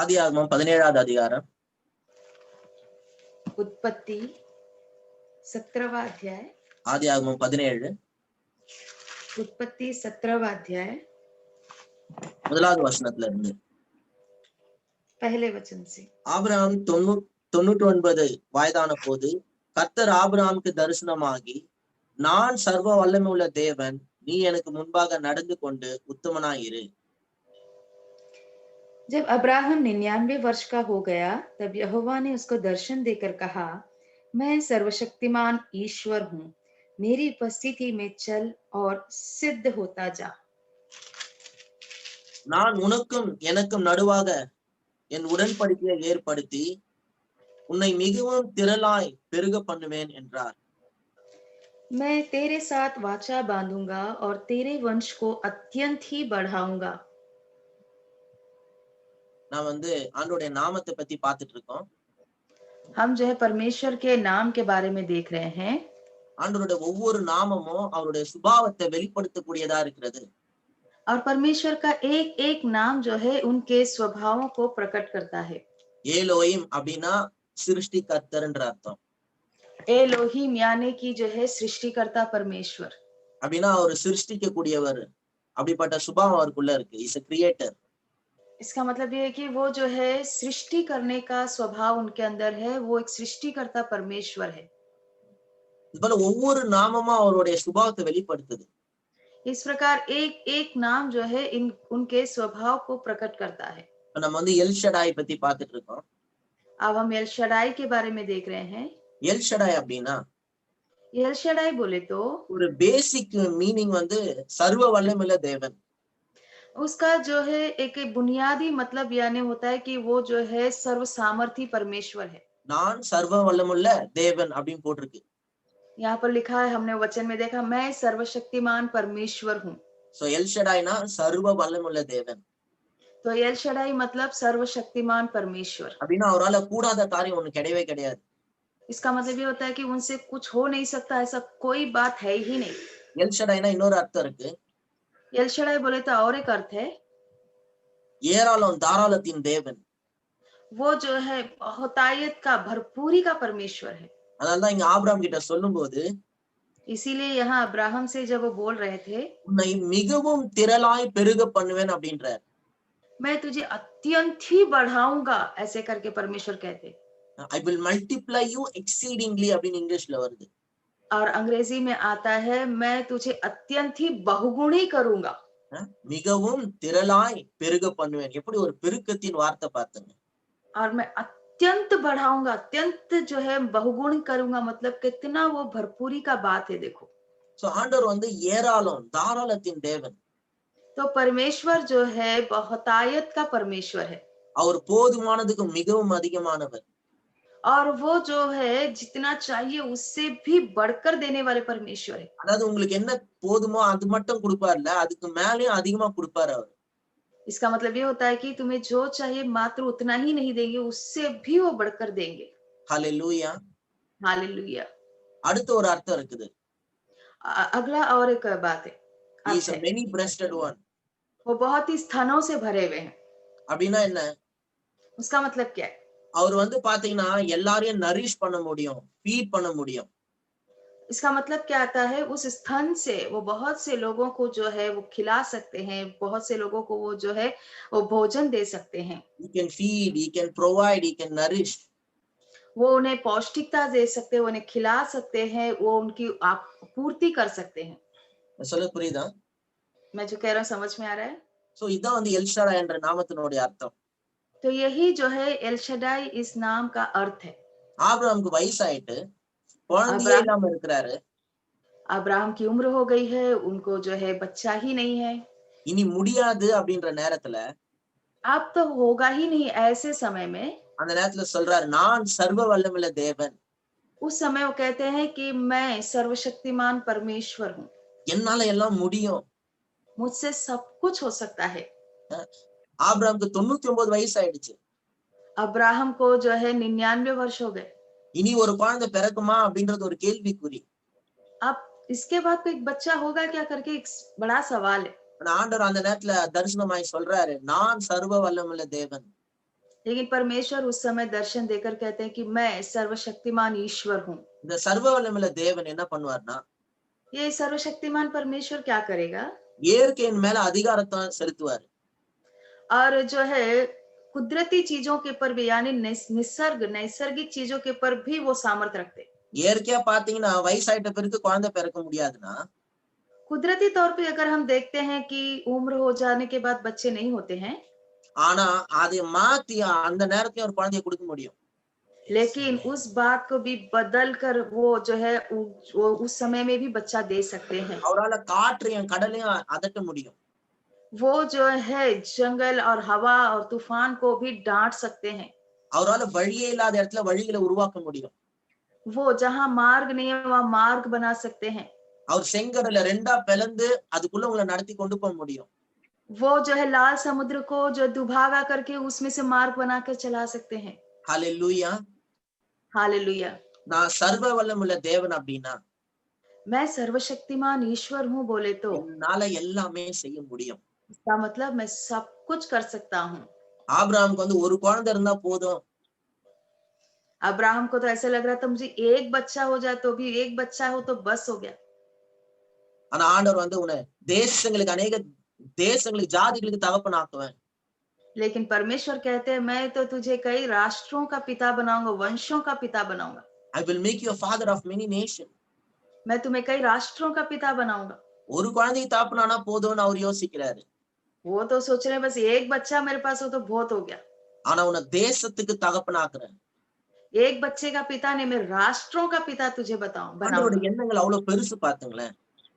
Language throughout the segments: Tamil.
ஆதியாகமம் 17வது அதிகாரம். उत्पत्ति 17वां अध्याय. ஆதியாகமம் 17 उत्पत्ति 17वां अध्याय 1வது வசனத்துல இருந்து. पहले वचन से. ஆபிரகாம் 99 வயதான போது கர்த்தர் ஆபிரகாமுக்கு தரிசனமாகி, நான் சர்வ வல்லமையுள்ள தேவன், நீ எனக்கு முன்பாக நடந்து கொண்டு உத்தமனாயிரு. जब अब्राहम 99 वर्ष का हो गया तब यहोवा ने उसको दर्शन देकर कहा, मैं सर्वशक्तिमान ईश्वर हूँ, मेरी उपस्थिति में चल और सिद्ध होता जा. நான் உனக்கும் எனக்கும் நடுவாக என் உடன்படிக்கையை ஏற்படுத்தி உன்னை மிகவும் திரளாய் பெருக பண்ணுவேன் என்றார். मैं तेरे साथ वाचा बांधूंगा और तेरे वंश को अत्यंत ही बढ़ाऊंगा. நான் ஆண்டோடைய நாமத்தை பத்தி பார்த்துட்டு இருக்கோம். हम जो है परमेश्वर के नाम के बारे में देख रहे हैं. ஆண்டவருடைய ஒவ்வொரு நாமமும் அவருடைய சுபாவத்தை வெளிப்படுத்தக்கூடியதா இருக்கிறது. और परमेश्वर का एक एक नाम जो है उनके स्वभावों को प्रकट करता है. ஏலோயிம் அப்படின்னா சிருஷ்டிகர்த்தர்ன்ற அர்த்தம். एलोहिम यानी कि जो है सृष्टिकर्ता परमेश्वर. அப்படின்னா அவர் சிருஷ்டிக்க கூடியவர், அப்படிப்பட்ட சுபாவம் அவருக்குள்ள இருக்கு. Is a creator. इसका मतलब ये है कि वो जो है सृष्टि करने का स्वभाव उनके अंदर है, वो एक सृष्टिकर्ता परमेश्वर है. இதுபோல ஒவ்வொரு நாமமும் அவருடைய சுபாவத்தை வெளிப்படுத்துது. इस प्रकार एक एक नाम जो है उनके स्वभाव को प्रकट करता है. நம்ம எல் ஷடாய் பத்தி பார்த்துட்டு இருக்கோம். अब हम एल शडाई के बारे में देख रहे हैं. எல் ஷடாய் அப்படின்னா एल शडाई बोले तो ஒரு பேசிக் மீனிங் சர்வ வல்லமையுள்ள தேவன். उसका जो है एक बुनियादी मतलब यानी होता है कि वो जो है सर्व सामर्थी परमेश्वर है. நான் சர்வ வல்லமுள்ள தேவன் அப்படின்னு போட்டிருக்கு. यहाँ पर लिखा है, हमने वचन में देखा, मैं सर्वशक्तिमान परमेश्वर हूँ. சோ எல் ஷடாய்னா சர்வ வல்லமுள்ள தேவன். तो एल शडाई मतलब सर्वशक्तिमान परमेश्वर. அப்படின்னா அவரால கூடாத காரியம் ஒண்ணு கிடையவே கிடையாது. इसका मतलब ये होता है कि उनसे कुछ हो नहीं सकता, ऐसा कोई बात है ही नहीं. எல் ஷடாய்னா இன்னொரு அர்த்தம் இருக்கு. एल शडाई बोले तो और एक अर्थ है, ஏராளம் தாராளத்தின் தேவன். वो जो है बहुतायत का, भरपूरी का परमेश्वर है. அதனாலதான் இங்க ஆபிரகாம் கிட்ட சொல்லும்போது, इसीलिए यहाँ अब्राहम से जब वो बोल रहे थे, உன்னை மிகவும் திரளாய் பெருக பண்ணுவேன் அப்படின்றார். मैं तुझे अत्यंत ही बढ़ाऊंगा, ऐसे करके परमेश्वर कहते. I will multiply you exceedingly அப்படின்னு இங்கிலீஷ்ல வருது. और अंग्रेजी में आता है, मैं तुझे अत्यंत ही बहुगुणी करूंगा. மிகவும் திரளாய் பெருக பண்ணுவேன். எப்படி ஒரு பெருக்கத்தின் வார்த்தை பாத்துங்க. और मैं अत्यंत बढ़ाऊंगा, अत्यंत जो है बहुगुण करूंगा, मतलब कितना वो भरपूरी का बात है. देखो, சோ ஆண்டவர் ஏராளம் தாராளத்தின் தேவன். तो परमेश्वर जो है बहुतायत का परमेश्वर है. அவர் போதுமானதுக்கு மிகவும் அதிகமானவர். और वो जो है जितना चाहिए उससे भी बढ़कर देने वाले परमेश्वर है. அதாவது உங்களுக்கு என்ன போதுமோ அது மட்டும் கொடுப்பார்ல, அதுக்கு மேலயும் அதிகமா கொடுப்பாரு அவர். इसका मतलब ये होता है कि तुम्हें जो चाहिए मात्र उतना ही नहीं देंगे, उससे भी वो बढ़कर देंगे. ஹalleluya. हालेलुया. அடுத்த ஒரு அர்த்தம் இருக்குது. अगला और एक बात है, He is a many breasted one. वो बहुत ही स्थानों से भरे हुए हैं. அப்படின்னா என்ன? उसका मतलब क्या है? அவர் பாத்தீங்கன்னா எல்லாரையும் நரிஷ் பண்ண முடியும், ஃபீட் பண்ண முடியும். इसका मतलब क्या आता है? उस स्थान से वो बहुत से लोगों को जो है वो खिला सकते हैं, बहुत से लोगों को वो जो है वो भोजन दे सकते हैं. He can feed, he can provide, he can nourish. वो उन्हें पौष्टिकता दे सकते हैं, उन्हें खिला सकते हैं, वो उनकी पूर्ति कर सकते हैं. சொல்ல புரியுதா? मैं जो कह रहा हूँ समझ में आ रहा है? சோ இதான் எல் ஷடாய் என்ற நாமத்தினுடைய அர்த்தம். तो यही जो है एल शडाई इस नाम का अर्थ है. ஆபிரகாமுக்கு வயசாயிட்டு குழந்தையே இல்லாம இருக்கிறாரு. अब्राहम की उम्र हो गई है, उनको जो है बच्चा ही नहीं है. இனி முடியாது அப்படின்ற நேரத்துல, अब तो होगा ही नहीं ऐसे समय में, அந்த நேரத்துல சொல்றாரு, நான் சர்வ வல்லமையுள்ள தேவன். उस समय वो कहते हैं कि मैं सर्वशक्तिमान परमेश्वर हूँ, என்னால எல்லாம் முடியும். मुझसे सब कुछ हो सकता है. ஆபிரகாமுக்கு 99 வயசு ஆயிடுச்சு. अब्राहम को जो है 99 वर्ष हो गए. இனி ஒரு குழந்தை பிறக்குமா அப்படின்றது ஒரு கேள்விக்குறி. अब इसके बाद कोई बच्चा होगा क्या करके एक बड़ा सवाल है. ஆண்டவர் அந்த நேரத்துல தரிசனமாய் சொல்றாரு, நான் சர்வ வல்லமையுள்ள தேவன். लेकिन परमेश्वर उस समय दर्शन देकर कहते हैं कि मैं सर्वशक्तिमान ईश्वर हूँ। இந்த சர்வ வல்லமையுள்ள தேவன் என்ன பண்ணுவார்னா, ये सर्वशक्तिमान परमेश्वर क्या करेगा? இயற்கையின் மேல அதிகாரத்தை செலுத்துவார். और जो है कुदरती चीजों के ऊपर भी यानी नैसर्गिक चीजों के ऊपर भी वो सामर्थ रखते हैं। இயற்கையா பாத்தீங்கன்னா வயசாயிட்ட பிறகு குழந்தை பிறக்க முடியாதுன்னா, कुदरती तौर पे अगर हम देखते हैं कि उम्र हो जाने के बाद बच्चे नहीं होते हैं, ஆனா அதை மாத்தி அந்த நேரத்தையும் ஒரு குழந்தைய கொடுக்க முடியும். लेकिन उस बात को भी बदल कर वो जो है वो उस समय में भी बच्चा दे सकते हैं। அவரால காற்றையும் கடலையும் அதட்ட முடியும். वो जो है जंगल और हवा और तूफान को भी डांट सकते हैं। அவரால வழியே இல்லாத இடத்துல வழிகளை உருவாக்க முடியும். वो जहां मार्ग नहीं है वहां मार्ग बना सकते हैं। அவர் செங்கடல ரெண்டா பிளந்து அதுக்குள்ள உங்களை நடத்தி கொண்டு போக முடியும். वो जो है लाल समुद्र को जो दुभागा करके उसमें से मार्ग बनाकर चला सकते हैं। ஹalleluya. हालेलुया। நான் சர்வ வல்லமையுள்ள தேவன் அப்படின்னா मैं सर्वशक्तिमान ईश्वर हूँ बोले तो என்னால எல்லாமே செய்ய முடியும். इसका मतलब मैं सब कुछ कर सकता हूँ। ஆபிரகாமுக்கு வந்து ஒரு குழந்தை இருந்தா போதும். अब्राहम को तो ऐसा लग रहा था मुझे एक बच्चा हो जाए तो भी एक बच्चा हो तो बस हो गया। ஆனா ஆண்டவர் வந்து உன்னை தேசங்களுக்கு அநேக தேசங்களுக்கு ஜாதிகளுக்கு தகப்பன் ஆக்குவேன். लेकिन परमेश्वर कहते हैं मैं तो तुझे कई राष्ट्रों का पिता बनाऊंगा, वंशों का पिता बनाऊंगा। I will make you a father of many nations. मैं तुम्हें कई राष्ट्रों का पिता बनाऊंगा। ஒரு குழந்தைக்கு தகப்பனானா போதும்னு அவர் யோசிக்கிறாரு. वो तो सोच रहे हैं बस एक बच्चा मेरे पास हो तो बहुत हो गया। ஆனா உன்னை தேசத்துக்கு தகப்பனாக்குறேன். एक बच्चे का पिता नहीं, मैं राष्ट्रों का पिता तुझे ஆண்டவருடைய बनाऊंगा। எண்ணங்கள் அவ்வளவு பெருசு பாத்துங்களேன்.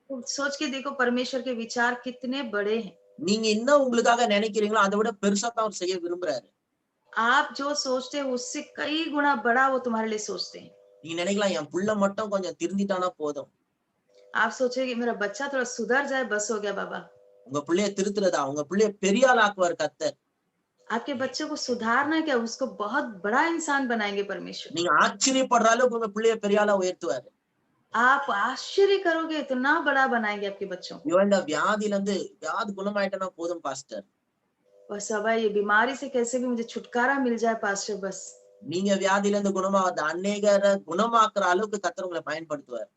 तो सोच के देखो परमेश्वर के विचार कितने बड़े हैं। நீங்க என்ன உங்களுக்காக நினைக்கிறீங்களோ அதை விட பெருசா தான் அவர் செய்ய விரும்புறாரு. आप जो सोचते हैं उससे कई गुना बड़ा वो तुम्हारे लिए सोचते हैं। நீங்க நினைக்கலாம் என் புள்ள மட்டும் கொஞ்சம் திருந்திட்டானா போதும். आप सोचे कि मेरा बच्चा थोड़ा सुधर जाए बस हो गया बाबा। உங்க பிள்ளைய திருத்துறதா உங்க பிள்ளைய பெரிய ஆள் ஆக்குவார் கர்த்தர். आपके बच्चे को सुधारना क्या, उसको बहुत बड़ा इंसान बनाएंगे परमेश्वर। நீங்க ஆச்சரியப்படுற அளவுக்கு உங்க பிள்ளைய பெரிய ஆளா உயர்த்துவாரு. आप आश्चर्य करोगे इतना बड़ा बनाएंगे आपके बच्चों को। இவன் இந்த வியாதியில இருந்து வியாதி குணமாயிட்டனா போதும் பாஸ்டர். बस अब ये बीमारी से कैसे भी मुझे छुटकारा मिल जाए पास्टर बस। நீங்க வியாதியில இருந்து குணமாவது அநேகரை குணமாக்குற அளவுக்கு கர்த்தர் உங்களை பயன்படுத்துவார்.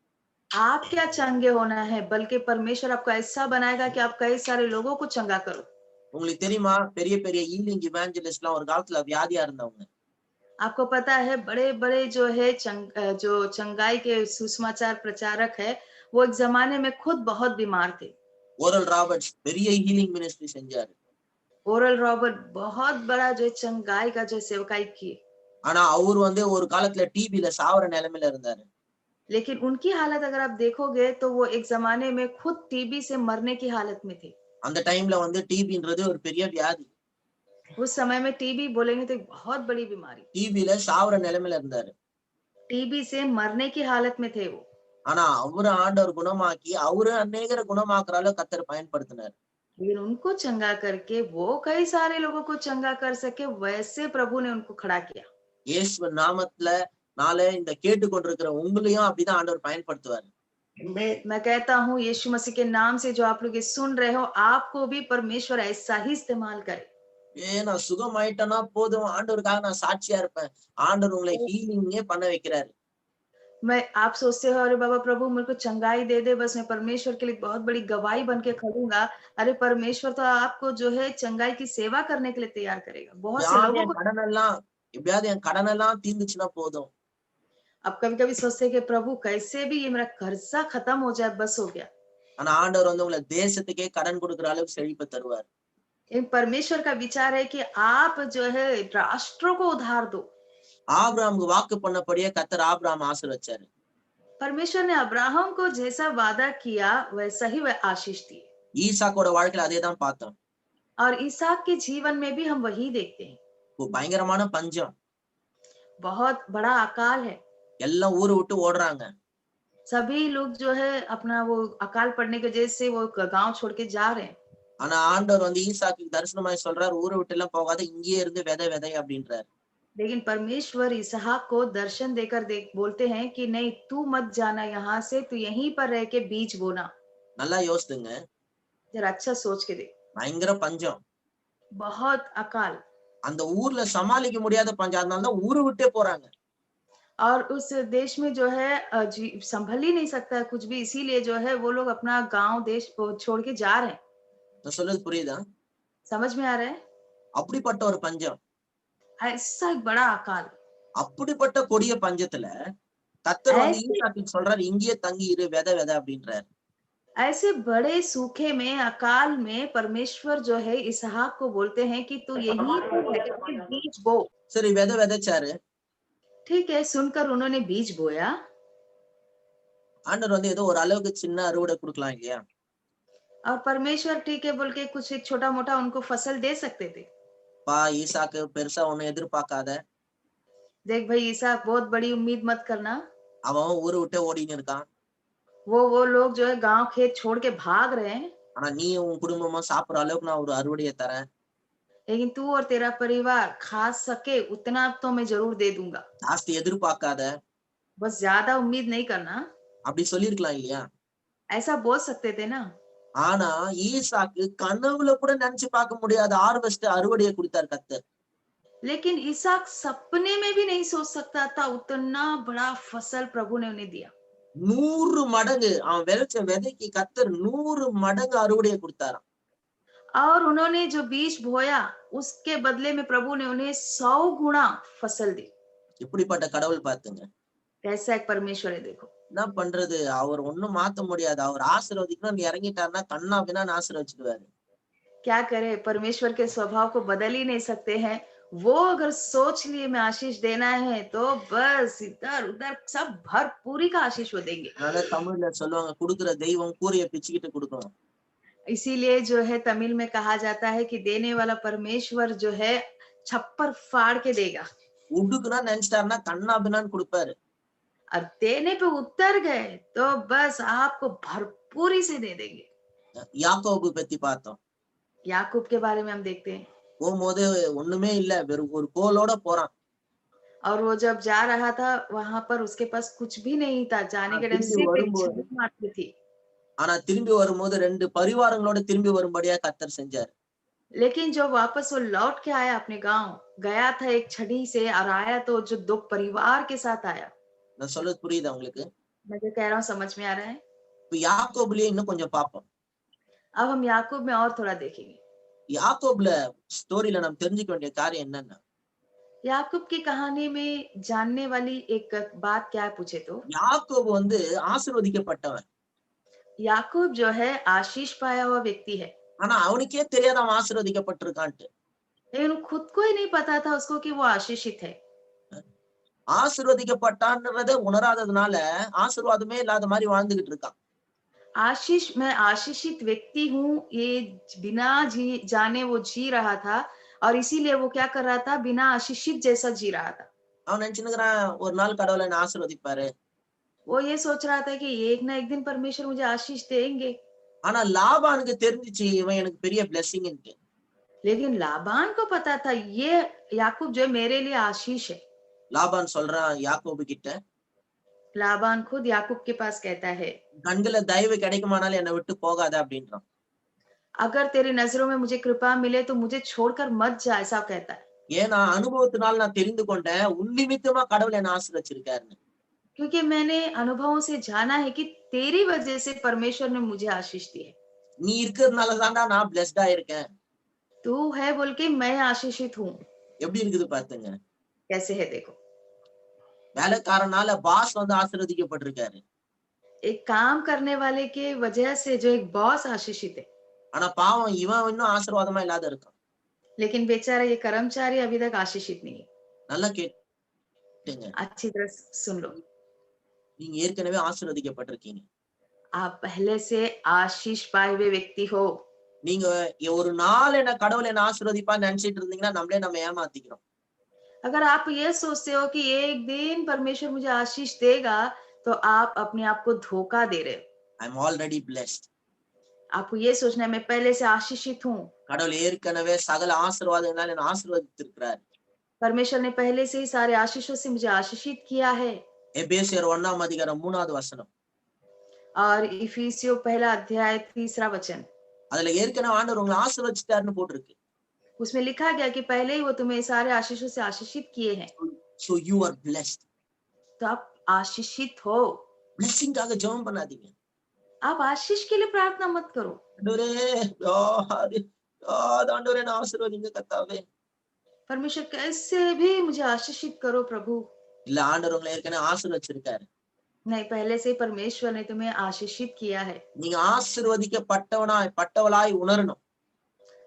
आप क्या चंगे होना है, बल्कि परमेश्वर आपको ऐसा बनाएगा कि आप कई सारे लोगों को चंगा करो। உங்களுக்கு தெரியுமா பெரிய பெரிய ஈலிங் இவாஞ்சலிஸ்ட்லாம் ஒரு காலத்துல வியாதியா இருந்தவங்க. आपको पता है बड़े बड़े जो है जो चंगाई के सुसमाचार प्रचारक है वो एक जमाने में खुद बहुत बीमार थे। ஓரல் ராபர்ட்ஸ் பெரிய ஹீலிங் மினிஸ்ட்ரி செஞ்சாரு. ओरल रॉबर्ट बहुत बड़ा जो है चंगाई का जो सेवकाई किए, ஆனா அவர் வந்து ஒரு காலத்துல டிபில சாவர நிலைமையில இருந்தாரு. लेकिन उनकी हालत अगर आप देखोगे तो वो एक जमाने में खुद टीबी से मरने की हालत में थे। அந்த டைம்ல வந்து டிபின்றது ஒரு பெரிய வியாதி. उस समय में टीबी बोलेंगे तो एक बहुत बड़ी बीमारी, டிபில சாவர நிலைமையில இருந்தாரு. टीबी से मरने की हालत में थे वो। ஆனா அவரு ஆண்டவர் குணமாக்கி அவரு அநேகரை குணமாக்குற அளவுக்கு கர்த்தர் பயன்படுத்தினார். लेकिन उनको चंगा करके वो कई सारे लोगों को चंगा कर सके, वैसे प्रभु ने उनको खड़ा किया। இயேசு நாமத்துல நாளை இந்த கேட்டுக்கொண்டிருக்கிற உங்களையும் அப்படிதான் ஆண்டவர் பயன்படுத்துவாரு. मैं कहता हूँ यीशु मसीह के नाम से जो आप लोग ये सुन रहे हो, आपको भी परमेश्वर ऐसा ही इस्तेमाल करे। நான் சுகமாயிட்டேன்னா போதும் ஆண்டவருக்காக நான் சாட்சியா இருப்பேன். ஆண்டவர் உங்களை ஹீலிங்கே பண்ண வைக்கிறாரு. मैं आप सोचते हो अरे बाबा प्रभु मेरे को चंगाई दे दे, बस मैं परमेश्वर के लिए बहुत बड़ी गवाही बन के खड़ूंगा। अरे परमेश्वर तो आपको जो है चंगाई की सेवा करने के लिए तैयार करेगा। बहुत से எப்படியாவது लोगों என் को கடன் எல்லாம் எப்படியாவது என் கடன் எல்லாம் தீர்ந்துச்சுன்னா போதும். अब कभी कभी सोचते हैं कि प्रभु कैसे भी ये मेरा कर्जा खत्म हो जाए बस हो गया। ஆனா ஆண்டவர் வந்து உங்களை தேசத்துக்கே கடன் கொடுக்குற அளவுக்கு செழிப்பை தருவார். परमेश्वर का विचार है कि आप जो है राष्ट्रों को उधार दो। ஆபிரகாமுக்கு வாக்கு பண்ணபடியே கர்த்தர் ஆபிரகாம் ஆசீர்வதிச்சாரு. परमेश्वर ने अब्राहम को जैसा वादा किया वैसा ही वह आशीष दी। ஈசாக்கோட வாழ்க்கையில அதே தான் பார்த்தோம். और इसहाक के जीवन में भी हम वही देखते हैं। பயங்கரமான பஞ்சம். बहुत बड़ा अकाल है। எல்லாம் ஊரை விட்டு ஓடுறாங்க. सभी लोग जो है अपना वो अकाल पड़ने की वजह से वो गांव छोड़ के जा रहे हैं। ஆனா ஆண்டவர் வந்து ஈசாக்குக்கு தரிசனமாய் சொல்றாரு, ஊரை விட்டு எல்லாம் போகாத, இங்கேயே இருந்து விதை அப்படின்றாரு. लेकिन परमेश्वर इसहाक को दर्शन देकर बोलते हैं कि नहीं तू मत जाना यहाँ से, तू यहीं पर रह के बीज बोना। நல்லா யோசித்துங்க. जरा अच्छा सोच के देख। பயங்கர பஞ்சம். बहुत अकाल। அந்த ஊர்ல சமாளிக்க முடியாத பஞ்சம், அதனாலதான் ஊரு விட்டே போறாங்க. और उस देश में जो है संभल ही नहीं सकता कुछ भी, इसीलिए जो है वो लोग अपना गाँव देश को छोड़ के जा रहे हैं। நான் சொல்றது புரியுதா? समझ में आ रहा है? அப்படிப்பட்ட ஒரு பஞ்சம், ऐसा एक बड़ा अकाल, அப்படிப்பட்ட கொடிய பஞ்சத்துல கர்த்தர் வந்து ऐसे ஈசாக்குக்கு சொல்றாரு, இங்கேயே தங்கி இரு, விதை அப்படின்றாரு. ऐसे बड़े सूखे में, अकाल में परमेश्वर जो है इसहाक को बोलते हैं कि तू यहीं पे रह के बीज बो। சரி, விதைச்சாரு. ठीक है, सुनकर उन्होंने बीज बोया ஆண்டவர் வந்து ஏதோ ஒரு அளவுக்கு சின்ன அறுவடை கொடுக்கலாம் இல்லையா? और परमेश्वर ठीक है बोल के कुछ एक छोटा-मोटा उनको फसल दे सकते थे। பா ஈசாக்கு, பெருசா ஒண்ணும் எதிர்பார்க்காத. देख भाई इसहाक बहुत बड़ी उम्मीद मत करना। அவன் ஊரை விட்டே ஓடின்னு இருக்கான். वो लोग जो है गाँव खेत छोड़ के भाग रहे हैं। ஆனா நீ உன் குடும்பமும் சாப்பிடுற அளவுக்கு நான் ஒரு அறுவடையை தரேன். लेकिन तू और तेरा परिवार खा सके उतना तो मैं ज़रूर दे दूँगा। ஜாஸ்தி எதிர்பார்க்காத बस ज़्यादा उम्मीद नहीं करना। அப்படி சொல்லிருக்கலாம் இல்லையா? ऐसा बोल सकते थे ना। ஆனா ஈசாக்கு கனவுல கூட நினைச்சு பார்க்க முடியாத அறுவடையை கொடுத்தார் கர்த்தர். लेकिन इसहाक सपने में भी नहीं सोच सकता था उतना बड़ा फसल प्रभु ने उन्हें दिया। 100 மடங்கு அவன் விதைச்ச விதைக்கு கர்த்தர் 100 மடங்கு அறுவடையை கொடுத்தாராம். और उन्होंने जो बीज बोया उसके बदले में प्रभु ने उन्हें 100 गुणा फसल दी। எப்படிப்பட்ட கடவுள் பாத்துங்க. कैसा एक परमेश्वर है देखो। என்ன பண்றது, அவர் ஒண்ணும் மாத்த முடியாது. அவர் ஆசீர்வதிக்கணும்னு இறங்கிட்டாருன்னா கண்ணா பின்னான்னு ஆசீர்வதிச்சுடுவாரு. क्या करे, परमेश्वर के स्वभाव को बदल ही नहीं सकते हैं। वो अगर सोच लिए मैं आशीष देना है तो बस इधर उधर सब भरपूरी का आशीष वो देंगे। அதனால தமிழ்ல சொல்லுவாங்க, குடுக்குற தெய்வம் கூரைய பிச்சுக்கிட்டு கொடுக்கும். इसीलिए जो है तमिल में कहा जाता है कि देने वाला परमेश्वर जो है छप्पर फाड़ के देगा। உடுக்குனா நினைச்சிட்டாருன்னா கண்ணா பின்னான்னு கொடுப்பாரு. और देने पे उतर गए तो बस आपको भरपूरी से दे देंगे। யாக்கோபு பத்தி பார்த்தோம். याकूब के बारे में हम देखते हैं। போகும்போது ஒண்ணுமே இல்ல, வெறும் ஒரு கோலோட போறான். और वो जब जा रहा था वहां पर उसके पास कुछ भी नहीं था, जाने के टाइम திரும்பி सिर्फ एक வரும்போது झड़ी मात्र थी। ஆனா திரும்பி வரும்போது 2 பரிவாரங்களோட திரும்பி வரும்படியா கர்த்தர் செஞ்சார். लेकिन जो वापस वो लौट के आया अपने गांव, गया था एक छड़ी से और आया तो जो 2 परिवार के साथ आया। நான் சொல்றது புரியுதா உங்களுக்கு? मैं जो कह रहा हूँ समझ में आ रहा है? இப்ப யாக்கோபுலயே இன்னும் கொஞ்சம் பார்ப்போம். अब हम याकूब में और थोड़ा देखेंगे। யாக்கோபுல ஸ்டோரியில நம்ம தெரிஞ்சுக்க வேண்டிய காரியம் என்னன்னா, याकूब की कहानी में जानने वाली एक बात क्या है पूछे तो, யாக்கோபு வந்து ஆசீர்வதிக்கப்பட்டவன். याकूब जो है आशीष पाया हुआ व्यक्ति है। ஆனா அவனுக்கே தெரியாத அவன் ஆசீர்வதிக்கப்பட்டிருக்கான்ட்டு. लेकिन खुद को ही नहीं पता था उसको कि वो आशीषित है। ஆசீர்வதிக்கப்பட்டான்றத உணராததுனால ஆசீர்வாதமே இல்லாத மாதிரி வாழ்ந்துகிட்டு இருக்கான். आशीष, मैं आशीषित व्यक्ति हूँ ये बिना जाने वो जी रहा था और इसीलिए वो क्या कर रहा था, बिना आशीषित जैसा जी रहा था। அவன் நினைச்சுக்கிறான் ஒரு நாள் கடவுளை என்ன ஆசீர்வதிப்பாரு. वो ये सोच रहा था कि एक ना एक दिन परमेश्वर मुझे आशीष देंगे। ஆனா லாபானுக்கு தெரிஞ்சிச்சு இவன் எனக்கு பெரிய பிளெஸிங்ன்ட்டு. लेकिन लाबान को पता था ये याकूब जो है मेरे लिए आशीष है। லாபான் சொல்றான் யாக்கோபு கிட்ட, लाबान खुद याकूब के पास कहता है, கண்களை தயவு கிடைக்குமானாலும் என்னை விட்டு போகாத அப்படின்றான். अगर तेरी नजरों में मुझे कृपा मिले तो मुझे छोड़कर मत जा, ऐसा कहता है। ஏன்னா அனுபவத்தினால் நான் தெரிந்து கொண்டேன் உன் நிமித்தமா கடவுள் என்ன ஆசீர்வச்சிருக்காருன்னு. क्योंकि मैंने अनुभवों से जाना है कि तेरी वजह से परमेश्वर ने मुझे आशीष दी है। நீ இருக்கிறதுனால தான்டா நான் பிளெஸ்டா இருக்கேன். तू है बोल के मैं आशीषित हूँ। எப்படி இருக்குது பாத்துங்க. कैसे है देखो, வேலைக்காரனால பாஸ் வந்து ஆசீர்வதிக்கப்பட்டிருக்காரு. एक काम करने वाले के वजह से जो एक बॉस आशीषित है, ஆனா பாவம் இவன் இன்னும் ஆசீர்வாதமா இல்லாத இருக்கான். लेकिन बेचारा ये कर्मचारी अभी तक आशीषित नहीं है। நல்லா கேட்டுங்க. अच्छी तरह सुन लो, நீங்க ஏற்கனவே ஆசீர்வதிக்கப்பட்டிருக்கீங்க. आप पहले से आशीष पाए हुए व्यक्ति हो। நீங்க ஒரு நாள் என்ன கடவுள் என்ன ஆசீர்வதிப்பான்னு நினைச்சிட்டு இருந்தீங்கன்னா நம்ம ஏமாத்திக்கிறோம். अगर आप ये सोचते हो कि एक दिन परमेश्वर मुझे आशीष देगा तो आप अपने आप को धोखा दे रहे हो। I am already blessed. आपको ये सोचना है मैं पहले से आशीषित हूँ। கடவுள் ஏற்கனவே சகல ஆசீர்வாதங்களால் என்ன ஆசீர்வதித்திருக்கிறார். परमेश्वर ने पहले से ही सारे आशीषों से मुझे आशीषित किया है। எபேசியர் 1ஆம் அதிகாரம் 3வது வசனம். और इफिसियों पहला अध्याय 3रा वचन, அதுல ஏற்கனவே ஆண்டவர் உங்களை ஆசீர்வதிச்சிட்டாருன்னு போட்டிருக்கு. उसमें लिखा गया कि पहले ही वो तुम्हें सारे आशीषों से आशीषित किए हैं, So you are blessed. तो आप आशीषित हो। பிளெஸிங்காக ஜெபம் பண்ணாதீங்க. आप आशीष के लिए प्रार्थना मत करो। ஆண்டவரே, யாரு ஆண்டவரே என்ன ஆசீர்வதிங்க கர்த்தாவே. परमेश्वर कैसे भी मुझे आशीषित करो प्रभु। இல்ல ஆண்டவர் உங்களை ஏற்கனவே ஆசீர்வதிச்சிருக்காரு. नहीं, पहले से ही परमेश्वर ने तुम्हें आशीषित किया है। நீங்க பட்டவளாய் உணரணும்.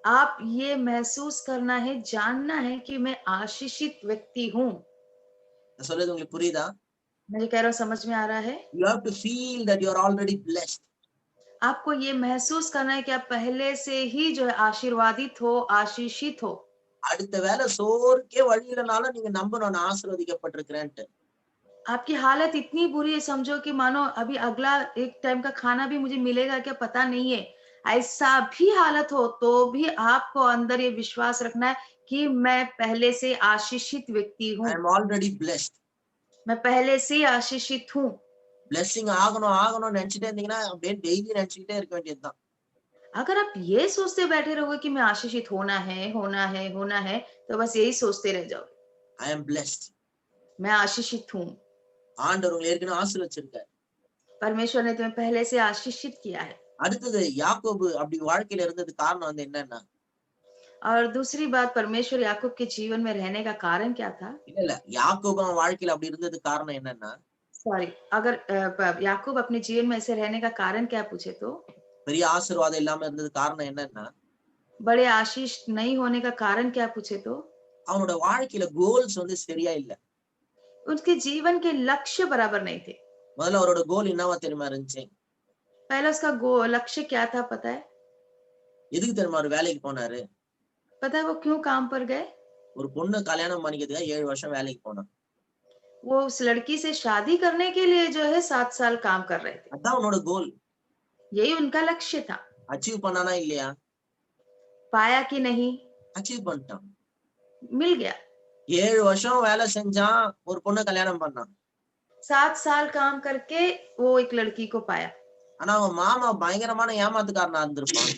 आप ये महसूस करना है, जानना है कि मैं आशीषित व्यक्ति हूँ। நான் சொல்றது உங்களுக்கு புரியுதா? मैं जो कह रहा हूँ समझ में आ रहा है? You have to feel that you are already blessed. आपको ये महसूस करना है कि आप पहले से ही जो है आशीर्वादित हो, आशीषित हो। அடுத்த வேளை சோர்க்கே வழி இல்லைனாலும் நீங்க நம்பணும் நான் ஆசீர்வதிக்கப்பட்டிருக்கிறேன்ட்டு. आपकी हालत इतनी बुरी है, समझो कि मानो अभी अगला एक टाइम का खाना भी मुझे मिलेगा क्या पता नहीं है। ऐसा भी हालत हो तो भी आपको अंदर ये विश्वास रखना है कि मैं पहले से आशीषित व्यक्ति I हूँ। am already blessed. मैं पहले से ही आशीषित हूँ। Blessing ஆகணும்னு நினைச்சிட்டே இருந்தீங்கன்னா அப்படியே டெய்லி நினைச்சுக்கிட்டே இருக்க வேண்டியதுதான். अगर आप ये सोचते बैठे रहोगे कि मैं आशीषित होना है, होना है, होना है, तो बस यही सोचते रह जाओगे। I am blessed. मैं आशीषित हूँ। ஆண்டவர் உங்களை ஏற்கனவே ஆசீர்வதிச்சிருக்காரு. परमेश्वर ने तुम्हें पहले से आशीषित किया है। அடுத்தது யாக்கோபு அப்படி வாழ்க்கையில இருந்தது காரணம் வந்து என்னன்னா, और दूसरी बात, परमेश्वर याकूब के जीवन में रहने का कारण क्या था? இல்ல யாக்கோபு அவன் வாழ்க்கையில அப்படி இருந்தது காரணம் என்னன்னா, सॉरी, अगर याकूब अपने जीवन में ऐसे रहने का कारण क्या पूछे तो பெரிய ஆசீர்வாதம் இல்லாம இருந்தது காரணம் என்னன்னா, बड़े आशीष नहीं होने का कारण क्या पूछे तो அவனோட வாழ்க்கையில கோல்ஸ் வந்து சரியா இல்ல. उसके जीवन के लक्ष्य बराबर नहीं थे। முதல்ல அவரோட கோல் என்னவா தெரியுமா இருந்துச்சு? पहला उसका लक्ष्य क्या था पता है? எதுக்கு தெரியுமா அவர் வேலைக்கு போனாரு? पता है वो क्यों काम पर गए? ஒரு பொண்ணு கல்யாணம் பண்ணிக்கிறதுக்காக 7 வருஷம் வேலைக்கு போனான். वो उस लड़की से शादी करने के लिए जो है 7 साल काम कर रहे थे। அதான் அவனோட கோல். यही उनका लक्ष्य था। அச்சீவ் பண்ணானா இல்லையா? पाया कि नहीं? அச்சீவ் பண்ணிட்டான். मिल गया। 7 வருஷம் வேலை செஞ்சான், ஒரு பொண்ணு கல்யாணம் பண்ணான். 7 साल काम करके वो एक लड़की को पाया। ஆனா அவன் மாமா பயங்கரமான ஏமாத்துக்காரனா இருந்திருப்பான்.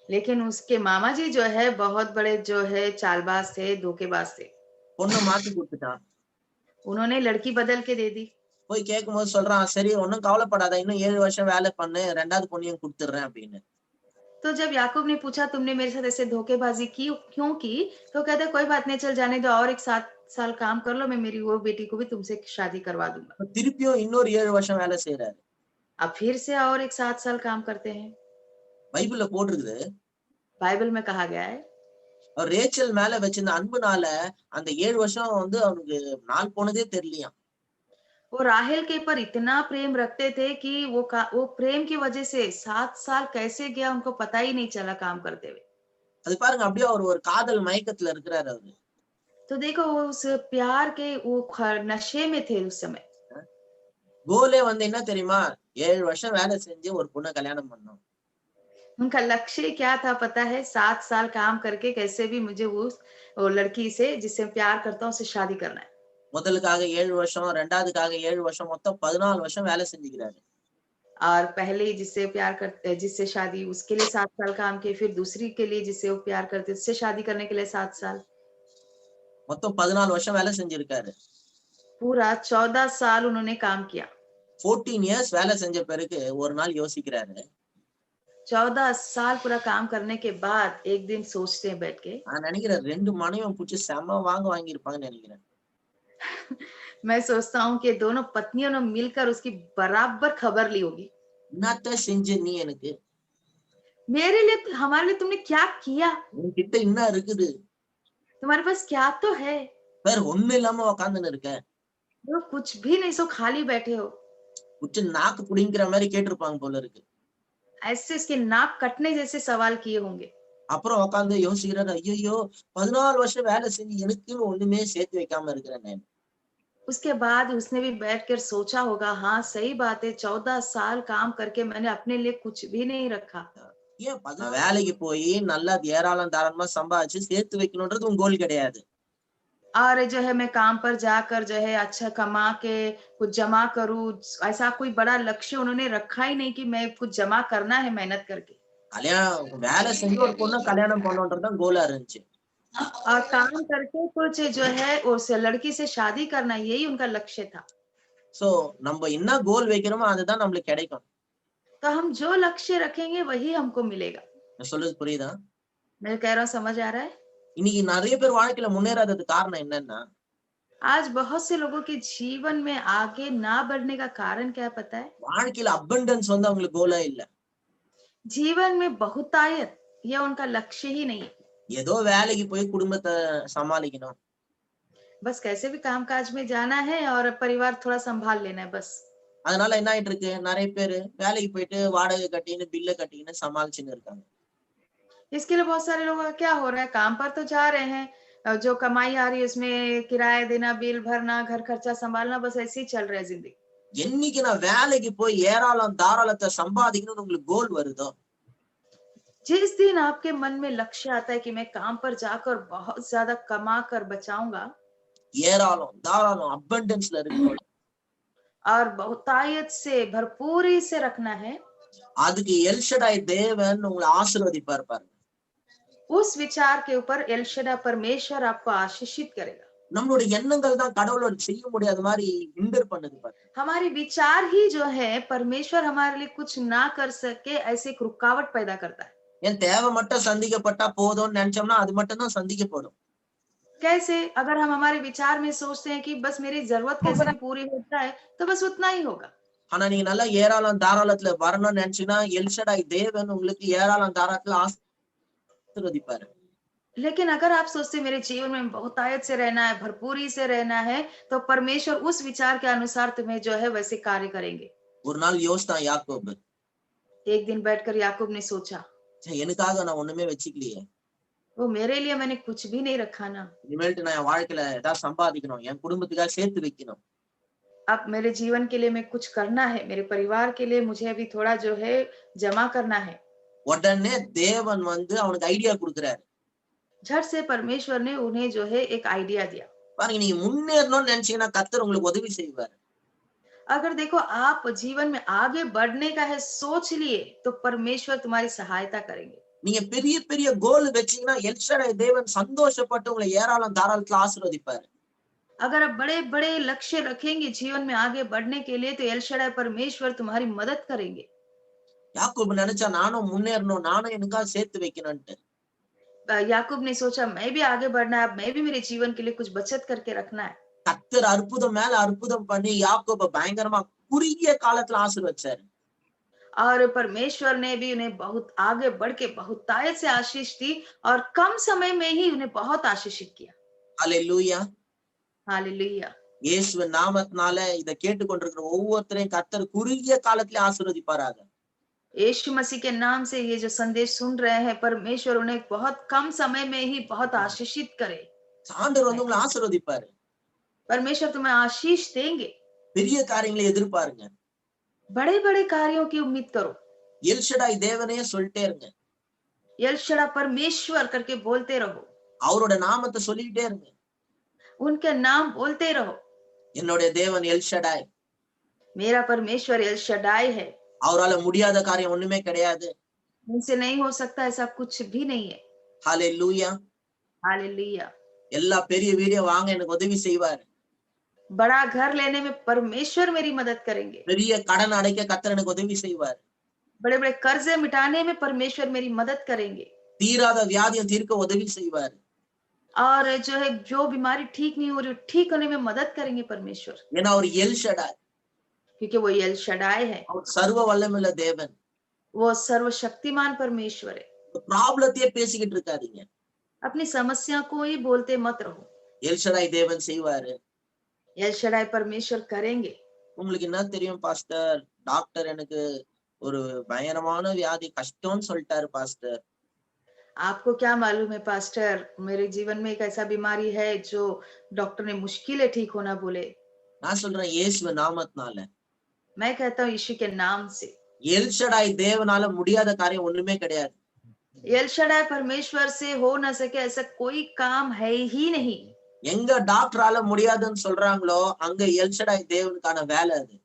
लेकिन उसके मामा जी जो है बहुत बड़े जो है चालबाज थे, धोखेबाज थे। பொண்ணு மாத்தி கொடுத்துட்டான். उन्होंने लड़की बदल के दे दी। போய் கேட்கும்போது சொல்றான், சரி ஒன்னும் கவலைப்படாத, இன்னும் 7 வருஷம் வேலை பண்ணு, 2வது பொண்ணையும் கொடுத்துடுறேன் அப்படின்னு. तो जब याकूब ने पूछा तुमने मेरे साथ ऐसे धोखेबाजी की क्यों की, तो कहता कोई बात नहीं, चल जाने दो, और एक 7 साल काम कर लो, मैं मेरी वो बेटी को भी तुमसे शादी करवा दूंगा। திருப்பியும் இன்னொரு 7 வருஷம் வேலை செய்யறாரு. अब फिर से और एक 7 साल काम करते हैं। பைபிள்ல போட்டிருக்குது, बाइबल में कहा गया है அவர் ரேச்சல் மேல வச்சிருந்த அன்புனால அந்த 7 வருஷம் வந்து அவனுக்கு நாள் போனதே தெரியலையாம். वो राहेल के पर इतना प्रेम रखते थे कि वो प्रेम की वजह से 7 साल कैसे गया उनको पता ही नहीं चला काम करते हुए। அது பாருங்க, அப்படியே அவர் ஒரு காதல் மயக்கத்துல இருக்கிறாரு அவரு. तो देखो वो उस प्यार के वो नशे में थे उस समय। கோலே வந்து என்ன தெரியுமா? 7 வருஷம் வேலை செஞ்சு ஒரு பொண்ணை கல்யாணம் பண்ணோம். उनका लक्ष्य क्या था पता है? 7 साल काम करके कैसे भी मुझे वो लड़की से जिससे प्यार करता हूँ उसे शादी करना है। முதலுக்காக 7 வருஷம், 2வதுக்காக 7 வருஷம், மொத்தம் 14 வருஷம் வேலை செஞ்சுக்கிறாரு. और पहले जिससे प्यार करते जिससे शादी उसके लिए 7 साल काम किए, फिर दूसरी के लिए जिससे वो प्यार करते उससे शादी करने के लिए 7 साल, மொத்தம் 14 வருஷம் வேலை செஞ்சிருக்காரு. पूरा 14 साल उन्होंने काम किया। 14 இயர்ஸ் வேலை செஞ்ச பிறகு ஒரு நாள் யோசிக்கிறாரு, 14 साल पूरा काम करने के बाद एक दिन सोचते हैं बैठ के, நான் நினைக்கிறேன் 2 மனைவியும் பிடிச்சி செம வாங்கியிருப்பாங்கன்னு நினைக்கிறேன். मैं सोचता हूँ कि दोनों पत्नियों ने मिलकर उसकी बराबर खबर ली होगी। என்னத்த செஞ்ச நீ எனக்கு? मेरे लिए हमारे लिए तुमने क्या किया? உன்கிட்ட என்ன இருக்குது? तुम्हारे पास क्या तो है? வேற ஒண்ணு இல்லாம உக்காந்துன்னு இருக்க. वो कुछ भी नहीं, सो खाली बैठे हो। குச்சி நாக்கு புடிங்கிற மாதிரி கேட்டிருப்பாங்க போல இருக்கு. ऐसे इसके नाक कटने जैसे सवाल किए होंगे। அப்புறம் உட்காந்து யோசிக்கிறாரு, ஐயோ 14 வருஷம் வேலை செஞ்சு எனக்குன்னு ஒண்ணுமே சேர்த்து வைக்காம இருக்கிறேன் நான். उसके बाद उसने भी बैठकर सोचा होगा, हाँ सही बात है, 14 साल काम करके मैंने अपने लिए कुछ भी नहीं रखा। ஏன் வேலைக்கு போய் நல்லா ஏராளம் தாராளமா சம்பாதிச்சு சேர்த்து வைக்கணும்ன்றது உன் கோல் கிடையாது. और जो है मैं काम पर जाकर जो है अच्छा कमा के कुछ जमा करूं, ऐसा कोई बड़ा लक्ष्य उन्होंने रखा ही नहीं कि मैं कुछ जमा करना है मेहनत करके। கல்யாணம் வேலை செஞ்சு ஒரு பொண்ணை கல்யாணம் பண்ணணுன்றதுதான் கோலா இருந்துச்சு. और काम करके कुछ जो है उस लड़की से शादी करना, यही उनका लक्ष्य था। சோ நம்ம என்ன கோல் வைக்கிறோமோ அதுதான் நம்மளுக்கு கிடைக்கும். तो हम जो लक्ष्य रखेंगे वही हमको मिलेगा। நான் சொல்றது புரியுதா? मैं कह रहा हूँ, समझ आ रहा है? இன்னைக்கு நிறைய பேர் வாழ்க்கையில முன்னேறாததுக்கு காரணம் என்னன்னா, आज बहुत से लोगों के जीवन में आगे ना बढ़ने का कारण क्या है पता है? வாழ்க்கையில அபண்டன்ஸ் வந்து அவங்களுக்கு கோலா இல்ல. जीवन में बहुतायत यह उनका लक्ष्य ही नहीं है। ஏதோ வேலைக்கு போய் குடும்பத்தை சமாளிக்கணும். बस कैसे भी कामकाज में जाना है और परिवार थोड़ा संभाल लेना है बस। அதனால என்ன ஆயிட்டு இருக்கு, நிறைய பேரு வேலைக்கு போயிட்டு வாடகை கட்டின்னு பில்ல கட்டின்னு சமாளிச்சுன்னு இருக்காங்க. इसके लिए बहुत सारे लोगों का क्या हो रहा है, काम पर तो जा रहे हैं, जो कमाई आ रही है उसमें किराया देना, बिल भरना, घर खर्चा संभालना, बस ऐसे ही चल रहा है जिंदगी। என்னைக்கு நான் வேலைக்கு போய் ஏராளம் தாராளத்தை சம்பாதிக்கணும்னு உங்களுக்கு கோல் வருதோ, जिस दिन आपके मन में लक्ष्य आता है कि मैं काम पर जाकर बहुत ज्यादा कमा कर बचाऊंगा ஏராளம் தாராளம் அபண்டன்ஸ்ல இருக்கணும், और बहुतायत से भरपूरी से रखना है, அதுக்கு எல்ஷடாய் தேவன் உங்களை ஆசீர்வதிப்பார் பாருங்க. उस विचार के ऊपर एल शड्डाई परमेश्वर आपको आशीषित करेगा। நம்மளுடைய எண்ணங்கள் தான் கடவுளோட செய்ய முடியாத மாதிரி ஹிண்டர் பண்ணுது பாருங்க. हमारी विचार ही जो है परमेश्वर हमारे लिए कुछ ना कर सके ऐसे एक रुकावट पैदा करता है। என் தேவை மட்டும் சந்திக்கப்பட்டா போதும்னு நினைச்சோம்னா அது மட்டும் தான் சந்திக்கப்படும். कैसे? अगर हम हमारे विचार में सोचते हैं कि बस मेरी जरूरत कैसे भी पूरी हो जाए तो बस उतना ही होगा। ஆனா நீங்க நல்லா ஏராளம் தாராளத்துல வரணும்னு நினைச்சீங்கன்னா எல்ஷடாய் தேவன் உங்களுக்கு ஏராளம் தாராளத்துல ஆசீர்வதிப்பாரு. लेकिन अगर आप सोचते मेरे जीवन में बहुतायत से रहना है, भरपूरी से रहना है, तो परमेश्वर उस विचार के अनुसार तुम्हें जो है वैसे कार्य करेंगे। ஒரு நாள் யோசித்தான் யாக்கோபு, एक दिन बैठकर याकूब ने सोचा, எனக்காக நான் ஒண்ணுமே வச்சுக்கலையே, वो मेरे लिए मैंने कुछ भी नहीं रखा ना, இனிமேல்ட்டு நான் என் வாழ்க்கையில ஏதாவது சம்பாதிக்கணும், என் குடும்பத்துக்காக சேர்த்து வைக்கணும். अब मेरे जीवन के लिए मैं कुछ करना है, मेरे परिवार के लिए मुझे अभी थोड़ा जो है जमा करना है। உடனே தேவன் வந்து அவனுக்கு ஐடியா கொடுக்குறாரு. झट से परमेश्वर ने उन्हें जो है एक आइडिया दिया। பாருங்க, நீங்க முன்னேறணும்னு நினைச்சீங்கன்னா கர்த்தர் உங்களுக்கு உதவி செய்வார். अगर देखो आप जीवन में आगे बढ़ने का है सोच लिए तो परमेश्वर तुम्हारी सहायता करेंगे। நீங்க பெரிய பெரிய கோல் வச்சீங்கன்னா எல்ஷடாய் தேவன் சந்தோஷப்பட்டு உங்களை ஏராளம் தாராளத்துல ஆசீர்வதிப்பாரு. अगर आप बड़े बड़े लक्ष्य रखेंगे जीवन में आगे बढ़ने के लिए तो एल शड्डाई परमेश्वर तुम्हारी मदद करेंगे। யாக்கோபு நினைச்சா நானும் முன்னேறணும், நானும் எனக்காக சேர்த்து வைக்கணும்ட்டு. याकूब ने सोचा मैं भी आगे बढ़ना है, अब मैं भी मेरे जीवन के लिए कुछ बचत करके रखना है। கர்த்தர் அற்புதம் மேல அற்புதம் பண்ணி யாக்கோபை பயங்கரமா குறுகிய காலத்துல ஆசீர்வதிச்சாரு. और परमेश्वर ने भी उन्हें बहुत आगे बढ़ के बहुतायत से आशीष दी और कम समय में ही उन्हें बहुत आशीषित किया। அல்லேலூயா. हालेलुया। இயேசுவின் நாமத்தினால இதை கேட்டுக்கொண்டிருக்கிற ஒவ்வொருத்தரையும் கர்த்தர் குறுகிய காலத்திலே ஆசீர்வதிப்பாராக. यीशु मसीह के नाम से ये जो संदेश सुन रहे हैं परमेश्वर उन्हें बहुत कम समय में ही बहुत आशीषित करे। ஆண்டவர் வந்து உங்களை ஆசீர்வதிப்பாரு. परमेश्वर तुम्हें आशीष देंगे। பெரிய காரியங்களை எதிர்பாருங்க. बड़े बड़े कार्यों की उम्मीद करो। எல்ஷடாய் தேவனையே சொல்லிட்டே இருங்க. एल शड्डाई परमेश्वर करके बोलते रहो। அவரோட நாமத்தை சொல்லிக்கிட்டே இருங்க. उनके नाम बोलते रहो। என்னுடைய தேவன் எல்ஷடாய், मेरा परमेश्वर एल शड्डाई है, அவரால முடியாத காரியம் ஒண்ணுமே கிடையாது. उनसे नहीं हो सकता ऐसा कुछ भी नहीं है। ஹல்லேலூயா. हालेलुया। எல்லா பெரிய வீடியோ வாங்க எனக்கு உதவி செய்வார். बड़ा घर लेने में परमेश्वर मेरी मदद करेंगे। பெரிய கடன் அடைக்க கர்த்தர் எனக்கு உதவி செய்வார். बड़े बड़े कर्जे मिटाने में परमेश्वर मेरी मदद करेंगे। தீராத வியாதியை தீர்க்க உதவி செய்வார். और जो है जो बीमारी ठीक नहीं हो रही ठीक होने में मदद करेंगे परमेश्वर, ஏன்னா அவர் எல்ஷடாய், क्योंकि वो एल शड्डाई है, அவர் சர்வ வல்லமையுள்ள தேவன். वो सर्वशक्तिमान परमेश्वर है। ப்ராப்ளத்தையே பேசிக்கிட்டு இருக்காதீங்க. अपनी समस्या को ही बोलते मत रहो। எல்ஷடாய் தேவன் செய்வாரு. एल शड्डाई परमेश्वर करेंगे। உங்களுக்கு என்ன தெரியும் பாஸ்டர், டாக்டர் எனக்கு ஒரு பயங்கரமான வியாதி கஷ்டம்னு சொல்லிட்டாரு பாஸ்டர். आपको क्या मालूम है पास्टर, मेरे जीवन में एक ऐसा बीमारी है जो डॉक्टर ने मुश्किल है ठीक होना बोले। நான் சொல்றேன் இயேசுவின் நாமத்தினால, मैं कहता हूँ यीशु के नाम से, எல்ஷடாய் தேவனால முடியாத காரியம் ஒண்ணுமே கிடையாது. एल शड्डाई परमेश्वर से हो ना सके ऐसा कोई काम है ही नहीं। எங்க டாக்டரால முடியாதுன்னு சொல்றாங்களோ அங்க எல்ஷடாய் தேவனுக்கான வேலை அது.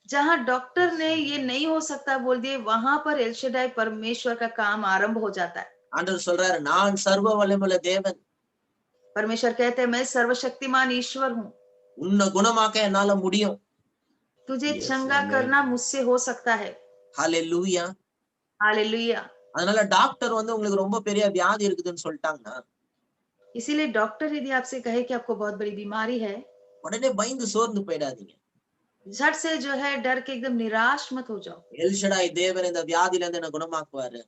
जहां डॉक्टर ने ये नहीं हो सकता बोल दिए, वहां पर एल शडाई परमेश्वर का काम आरंभ हो जाता है। ஆண்டவர் சொல்றாரு, நான் சர்வ வல்லமையுள்ள தேவன், परमेश्वर कहते हैं, मैं सर्वशक्तिमान ईश्वर हूँ, உன்னை குணமாக்க என்னால முடியும். तुझे Yes, चंगा amen. करना मुझसे हो सकता है। ஹalleluya. हालेलुया। அதனால டாக்டர் வந்து உங்களுக்கு ரொம்ப பெரிய வியாதி இருக்குதுன்னு சொல்லிட்டாங்கன்னா, इसीलिए डॉक्टर यदि आपसे कहे कि आपको बहुत बड़ी बीमारी है, உடனே பயந்து சோர்ந்து போயிடாதீங்க. झट से जो है डर के एकदम निराश मत हो जाओ। எல்ஷடாய் தேவன் இந்த வியாதியில இருந்து என்ன குணமாக்குவாரு.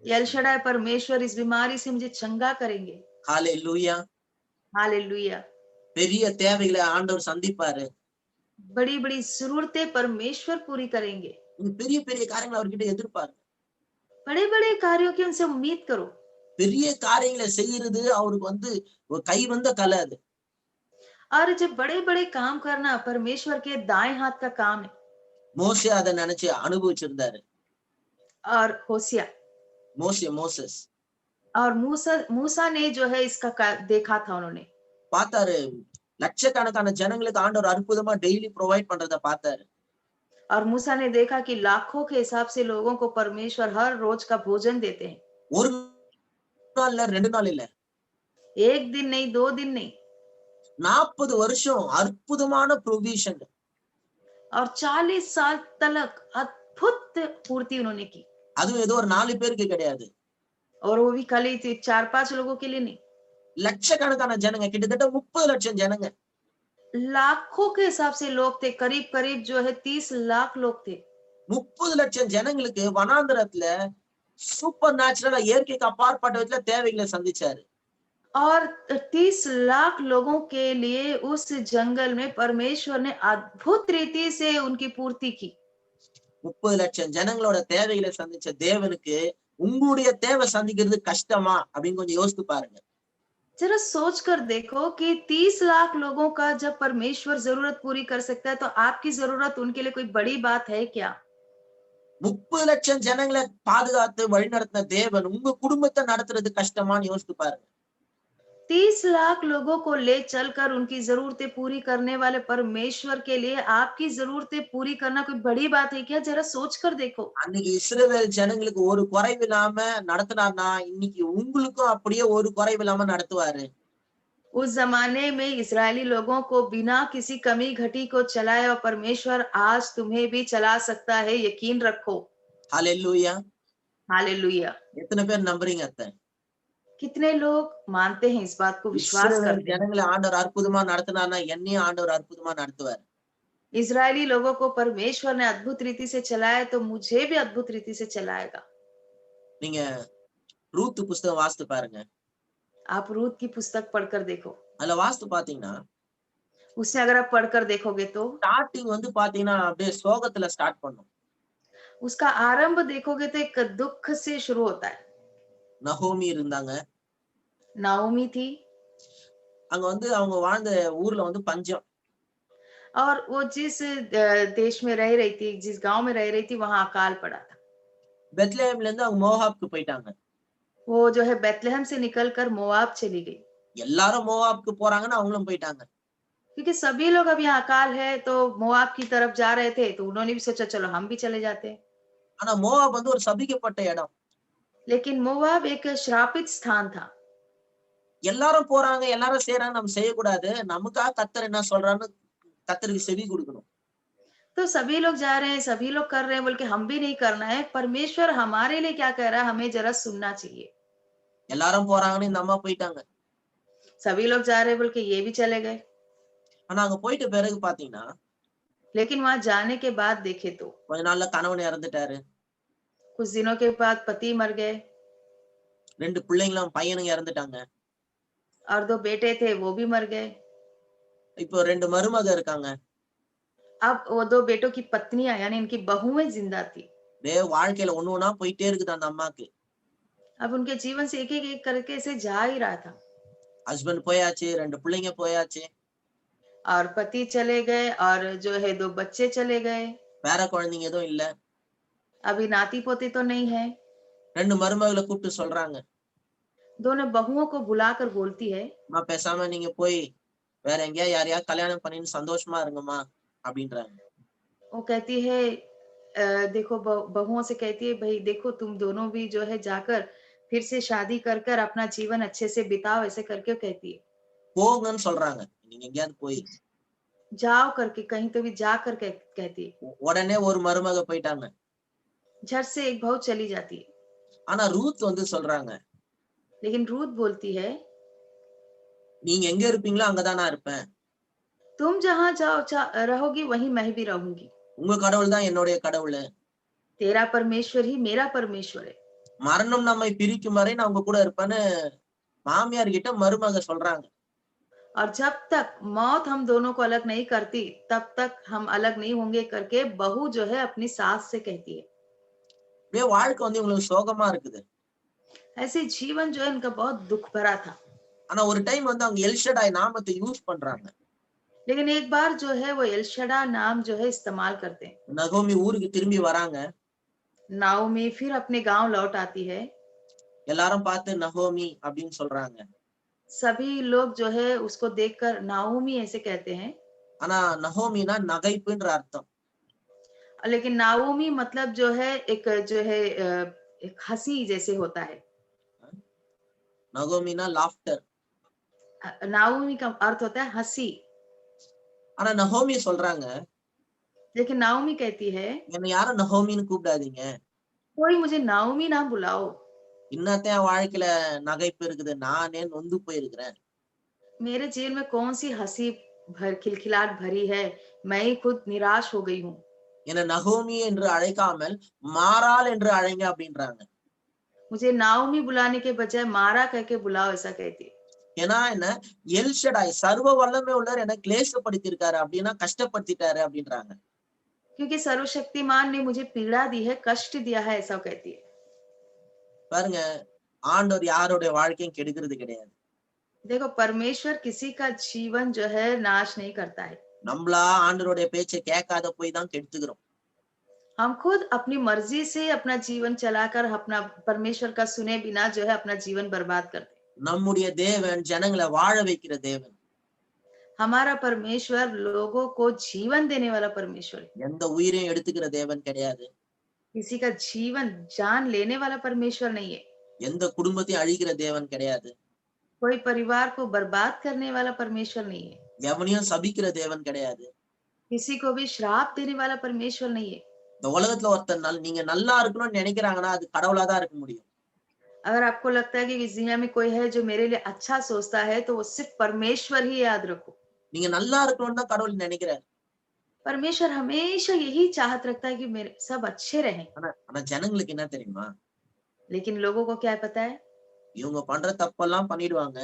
एल शडाई परमेश्वर इस बीमारी से मुझे चंगा करेंगे। ஹalleluya. हालेलुया। பெரிய தேவைகளை ஆண்டவர் சந்திப்பாரு. बड़ी बड़ी जरूरतें परमेश्वर पूरी करेंगे। நீங்க பெரிய பெரிய காரியங்களை அவர்கிட்ட எதிர்பார்ங்க. बड़े बड़े कार्यों की उनसे उम्मीद करो। பெரிய காரியங்களை செய்யறது அவருக்கு வந்து ஒரு கை வந்த கலை அது. और जब बड़े बड़े काम करना परमेश्वर के दाएं हाथ का काम है। மோசே அதை நினைச்சு அனுபவிச்சிருந்தாரு. और होशिया மோசஸ் और मूसा मूसा ने जो है इसका देखा था उन्होंने। பார்த்தாரு, லட்சக்கணக்கான ஜனங்களுக்கு ஆண்டவர் அற்புதமா டெய்லி ப்ரொவைட் பண்றத பார்த்தாரு. और मूसा ने देखा कि लाखों के हिसाब से लोगों को परमेश्वर हर रोज का भोजन देते हैं। ஒரு நாள் இல்ல, 2 நாள் இல்ல, एक दिन नहीं, 2 दिन नहीं, 40 வருஷம் அற்புதமான ப்ரொவிஷன். और 40 साल तक अद्भुत पूर्ति उन्होंने की। அதுவும் ஏதோ ஒரு 4 பேருக்கு கிடையாது, और वो भी खाली 4-5 लोगों के लिए नहीं, லட்சக்கணக்கான ஜனங்க, கிட்டத்தட்ட 30 லட்சம் ஜனங்க. लाखों के हिसाब से लोग थे। करीब करीब जो है 30 लाख लोग थे। 30 லட்சம் ஜனங்களுக்கு வனாந்தரத்துல சூப்பர் நேச்சுரலா இயற்கைக்கு அப்பாற்பட்ட விதத்துல தேவைகளை சந்திச்சாரு. और 30 लाख लोगों के लिए उस जंगल में परमेश्वर ने अद्भुत रीति से उनकी पूर्ति की। 30 லட்சம் ஜனங்களோட தேவைகளை சந்திச்ச தேவனுக்கு உங்களுடைய தேவை சந்திக்கிறது கஷ்டமா அப்படின்னு கொஞ்சம் யோசித்து பாருங்க. जरा सोच कर देखो कि 30 लाख लोगों का जब परमेश्वर जरूरत पूरी कर सकता है, तो आपकी जरूरत उनके लिए कोई बड़ी बात है क्या? 30 லட்சம் ஜனங்களை பாதுகாத்து வழிநடத்தின தேவன் உங்க குடும்பத்தை நடத்துறது கஷ்டமான்னு யோசித்து பாருங்க. 30 लाख लोगों को ले चलकर उनकी जरूरतें पूरी करने वाले परमेश्वर के लिए आपकी जरूरतें पूरी करना कोई बड़ी बात है क्या? जरा सोच कर देखो। அன்னைக்கு இஸ்ரவேல் ஜனங்களுக்கு ஒரு குறைவு இல்லாம நடத்தினார்னா, இன்னைக்கு உங்களுக்கும் அப்படியே ஒரு குறைவு இல்லாம நடத்துவாரு. उस जमाने में इस्राएली लोगों को बिना किसी कमी घटी को चलाए, और परमेश्वर आज तुम्हें भी चला सकता है, यकीन रखो। ஹalleluya. हालेलुया। எத்தனை பேர் நம்புறீங்க அத்தை? कितने लोग मानते हैं इस बात को, विश्वास இஸ்ரவேல் करते हैं? ஜனங்களை ஆண்டவர் அற்புதமா நடத்தினார்னா என்னையும் ஆண்டவர் அற்புதமா நடத்துவார். इजरायली लोगों को परमेश्वर ने अद्भुत रीति से चलाया, तो मुझे भी अद्भुत रीति से चलाएगा। நீங்க ரூத் புஸ்தகம் வாசித்து பாருங்க. आप रूत की पुस्तक पढ़कर देखो। அதுல வாசித்து பாத்தீங்கன்னா, उससे अगर आप पढ़कर देखोगे तो ஸ்டார்டிங் வந்து பாத்தீங்கன்னா அப்படியே சோகத்துல ஸ்டார்ட் பண்ணும். उसका आरंभ देखोगे तो एक दुख से शुरू होता है। நகோமி இருந்தாங்க. नाओमी थी, அங்க வந்து அவங்க வாழ்ந்த ஊர்ல வந்து பஞ்சம். और वो जिस देश में रह रही थी, जिस गांव में रह रही थी, वहां अकाल पड़ा था। பெத்லஹேம்ல இருந்து அவங்க மோவாப்க்கு போயிட்டாங்க. वो जो है बेतलहम से निकलकर मोआब चली गई, எல்லாரும் மோவாப்க்கு போறாங்கன்னு அவங்களும் போயிட்டாங்க. क्योंकि सभी लोग अब यहाँ अकाल है तो मोआब की तरफ जा रहे थे, तो उन्होंने भी सोचा चलो हम भी चले जाते हैं। ஆனா மோவாப் வந்து ஒரு சபிக்கப்பட்ட இடம். लेकिन मोआब एक श्रापित स्थान था। எல்லாரும் போறாங்க, எல்லாரும் செய்யறாங்க, நம்ம செய்யக்கூடாது. நமக்காக கர்த்தர் என்ன சொல்றான்னு கர்த்தருக்கு செவி கொடுக்கணும். तो सभी लोग जा रहे हैं, सभी लोग कर रहे हैं, बोल के हम भी नहीं करना है। परमेश्वर हमारे लिए क्या कह रहा है, हमें जरा सुनना चाहिए। எல்லாரும் போறாங்கன்னு இந்த அம்மா போயிட்டாங்க. सभी लोग जा रहे हैं बोल के ये भी चले गए। ஆனா அங்க போயிட்ட பிறகு பாத்தீங்கன்னா, लेकिन वहां जाने के बाद देखे तो கொஞ்ச நாள்ல கணவன் இறந்துட்டாரு. कुछ दिनों के बाद पति मर गए, 2 பிள்ளைங்களும் பையனுங்க இறந்துட்டாங்க. और 2 बेटे थे वो भी मर गए। இப்போ 2 மருமக இருக்காங்க. अब वो 2 बेटों की पत्नियां यानी इनकी बहुएं जिंदा थी। வாழ்க்கையில ஒண்ணு ஒண்ணா போயிட்டே இருக்குது அந்த அம்மாக்கு. अब उनके जीवन से एक एक करके से जा ही रहा था। ஹஸ்பண்ட் போயாச்சு, 2 பிள்ளைங்க போயாச்சு, और पति चले गए, और जो है 2 बच्चे चले गए। பேர குழந்தைங்க எதுவும் இல்ல. अभी नाती पोती तो नहीं है। 2 மருமகளை கூப்பிட்டு சொல்றாங்க, दोनों बहुओं को बुलाकर बोलती है, அம்மா பேசாம நீங்க போய் வேற எங்கேயா யாரையா கல்யாணம் பண்ணின்னு சந்தோஷமா இருங்கம்மா அப்படின்றாங்க. वो कहती है देखो बहुओं से कहती है भाई देखो तुम दोनों भी जो है जाकर फिर से शादी कर कर अपना जीवन अच्छे से बिताओ ऐसे करके वो कहती है। போங்கன்னு சொல்றாங்க. நீங்க எங்கேயாவது போய். जाओ करके कहीं तो भी जाकर कहती है। உடனே ஒரு மருமக போயிட்டாங்க. झट से एक बहू चली जाती है। ஆனா ரூத் வந்து சொல்றாங்க, लेकिन रूथ बोलती है நீங்க எங்க இருப்பீங்களோ அங்கதான் நான் இருப்பேன். तुम जहाँ रहोगी वहीं मैं भी रहूंगी। உங்க கடவுள் தான் என்னுடைய கடவுள். तेरा परमेश्वर ही मेरा परमेश्वर है। மரணம் நம்மை பிரிக்கும் வரை நான் உங்க கூட இருப்பேன்னு மாமியார் கிட்ட மருமக சொல்றாங்க. और जब तक मौत हम दोनों को अलग नहीं करती तब तक हम अलग नहीं होंगे करके बहू जो है अपनी सास से कहती है। அப்படியே வாழ்க்கை வந்து இவங்களுக்கு சோகமா இருக்குது. ऐसे जीवन जो है इनका बहुत दुख भरा था। ஆனா ஒரு டைம் வந்து அவங்க எல்ஷடாய் நாமத்தை யூஸ் பண்றாங்க. लेकिन एक बार जो है वो एलशडा नाम जो है इस्तेमाल करते हैं। நகோமி ஊருக்கு திரும்பி வராங்க. नाओमी फिर अपने गांव लौट आती है। எல்லாரும் பார்த்து நகோமி அப்படின்னு சொல்றாங்க. सभी लोग जो है उसको देखकर नाओमी ऐसे कहते हैं। ஆனா நகோமினா நகைப்புன்ற அர்த்தம். लेकिन नाओमी मतलब जो है एक हंसी जैसे होता है। நகோமினா லாஃப்டர். नाओमी का अर्थ होता है हंसी। ஆனா நகோமி சொல்றாங்க, लेकिन नाओमी कहती है என்னை யாரும் நகோமின்னு கூப்பிடாதீங்க. कोई मुझे नाओमी ना बुलाओ। இன்னத்தான் என் வாழ்க்கையில நகைப்பு இருக்குது. நானே நொந்து போயிருக்கிறேன். मेरे जीवन में कौन सी हंसी खिलखिलाहट भरी है, मैं ही खुद निराश हो गई हूँ। என்னை நகோமி என்று அழைக்காமல் மாறாள் என்று அழைங்க அப்படின்றாங்க. मुझे नाओमी बुलाने के बजाय मारा कह के बुलाओ ऐसा कहती है। ஏன்னா என்ன எல்ஷடாய் சர்வ வல்லமை உள்ளவர் என்ன கிளேசப்படுத்திருக்காரு அப்படின்னா கஷ்டப்படுத்திட்டாரு அப்படின்றாங்க. क्योंकि सर्वशक्तिमान ने मुझे पीड़ा दी है, कष्ट दिया है ऐसा कहती है। பாருங்க, ஆண்டவர் யாருடைய வாழ்க்கையும் கெடுக்கிறது கிடையாது. देखो परमेश्वर किसी का जीवन जो है नाश नहीं करता है। நம்மளா ஆண்டவருடைய பேச்சை கேட்காத போய் தான் கெடுத்துக்கிறோம். हम खुद अपनी मर्जी से अपना जीवन चलाकर अपना परमेश्वर का सुने बिना जो है अपना जीवन बर्बाद करते हैं। நம்முடைய தேவன் ஜனங்களை வாழ வைக்கிற தேவன். हमारा परमेश्वर लोगों को जीवन देने वाला परमेश्वर है। எந்த உயிரையும் எடுத்துக்கிற தேவன் கிடையாது. किसी का जीवन जान लेने वाला परमेश्वर नहीं है। எந்த குடும்பத்தையும் அழிக்கிற தேவன் கிடையாது. कोई परिवार को बर्बाद करने वाला परमेश्वर नहीं है। எவனையும் சபிக்கிற தேவன் கிடையாது. किसी को भी श्राप देने वाला परमेश्वर नहीं है। இந்த உலகத்துல ஒருத்தர் நீங்க நல்லா இருக்கணும்னு நினைக்கிறாங்கன்னா அது கடவுளா தான் இருக்க முடியும். अगर आपको लगता है कि इस दुनिया में कोई है जो मेरे लिए अच्छा सोचता है तो वो सिर्फ परमेश्वर ही याद रखो। நீங்க நல்லா இருக்கணும்னு தான் கடவுள் நினைக்கிறார். परमेश्वर हमेशा यही चाहत रखता है कि मेरे सब अच्छे रहें। ஆனா ஜனங்களுக்கு என்ன தெரியுமா? लेकिन लोगों को क्या पता है? இவங்க பண்ற தப்பெல்லாம் பண்ணிடுவாங்க.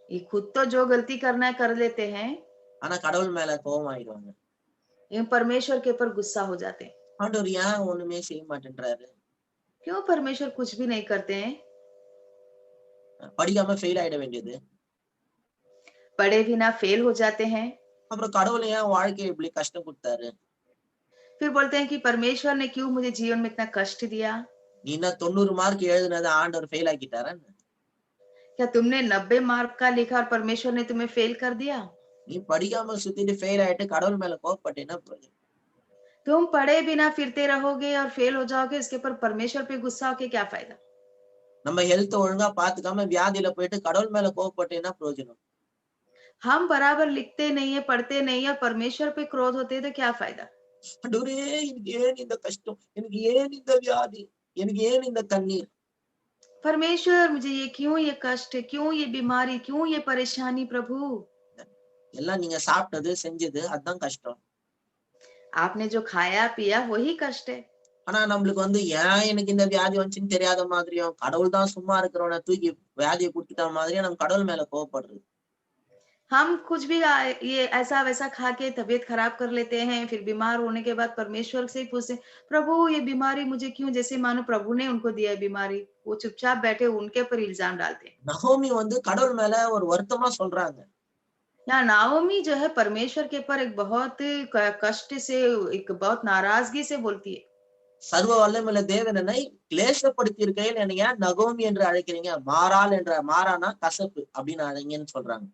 ये खुद तो जो गलती करना है कर लेते हैं। ஆனா கடவுள் மேல கோபம் ஆயிடுவாங்க. ये परमेश्वर के ऊपर गुस्सा हो जाते हैं। ஆண்டவர் ஏன் ஒண்ணுமே செய்ய மாட்டேன்றாரு? क्यों परमेश्वर कुछ भी नहीं करते हैं? படிக்காம ஃபெயில் ஆயிட வேண்டியது. पढ़े बिना फेल हो जाते हैं। அப்புறம் கடவுள் ஏன் வாழ்க்கையை இப்படி கஷ்டம் கொடுத்தாரு? फिर बोलते हैं कि परमेश्वर ने क्यों मुझे जीवन में इतना कष्ट दिया? நீ என்ன 90 மார்க் எழுதுனதை ஆண்டவர் ஃபெயில் ஆக்கிட்டாரா? क्या तुमने 90 मार्क का लिखा और परमेश्वर ने तुम्हें फेल कर दिया? நீ படிக்காம சுத்திட்டு ஃபெயில் ஆயிட்டு கடவுள் மேல கோபப்பட்டேன்னா तुम पढ़े बिना फिरते रहोगे और फेल हो जाओगे, इसके ऊपर परमेश्वर पे गुस्सा होके क्या फायदा? நம்ம ஹெல்த் ஒழுங்கா பாத்துக்காம வியாதியில போயிட்டு கடவுள் மேல கோபப்பட்டேன்னா பிரயோஜனம். हम बराबर लिखते नहीं है, पढ़ते नहीं है, परमेश्वर पे क्रोध होते तो क्या फायदा? ஆண்டவரே எனக்கு ஏன் இந்த கஷ்டம், எனக்கு ஏன் இந்த வியாதி, எனக்கு ஏன் இந்த கண்ணீர்? परमेश्वर मुझे ये क्यों ये कष्ट, क्यों ये बीमारी, क्यों ये परेशानी प्रभु? எல்லாம் நீங்க சாப்பிட்டது செஞ்சது அதுதான் கஷ்டம். आपने जो खाया पिया वही कष्ट है। ஆனா நம்மளுக்கு வந்து ஏன் எனக்கு இந்த வியாதி வந்துச்சுன்னு தெரியாத மாதிரியும் கடவுள் தான் சும்மா இருக்கிறவன தூக்கி வியாதியை கொடுத்துட்ட மாதிரியும் நம்ம கடவுள் மேல கோவப்படுறது. हम कुछ भी ये ऐसा वैसा खा के तबीयत खराब कर लेते हैं, फिर बीमार होने के बाद परमेश्वर से ही पूछते प्रभु ये बीमारी मुझे क्यों, जैसे मानो प्रभु ने उनको दिया है बीमारी। वो चुपचाप बैठे उनके ऊपर इल्जाम डालते हैं। நகோமி வந்து கடவுள் மேல ஒரு வருத்தமா சொல்றாங்க. यहाँ नाओमी जो है परमेश्वर के ऊपर एक बहुत कष्ट से, एक बहुत नाराजगी से बोलती है। சர்வ வல்லமையுள்ள தேவன் என்னை கிளேசப்படுத்தி இருக்கையில் என்னை ஏன் நகோமி என்று அழைக்கிறீங்க? மாறாள் என்ற மாறானா கசப்பு அப்படின்னு அழைங்கன்னு சொல்றாங்க.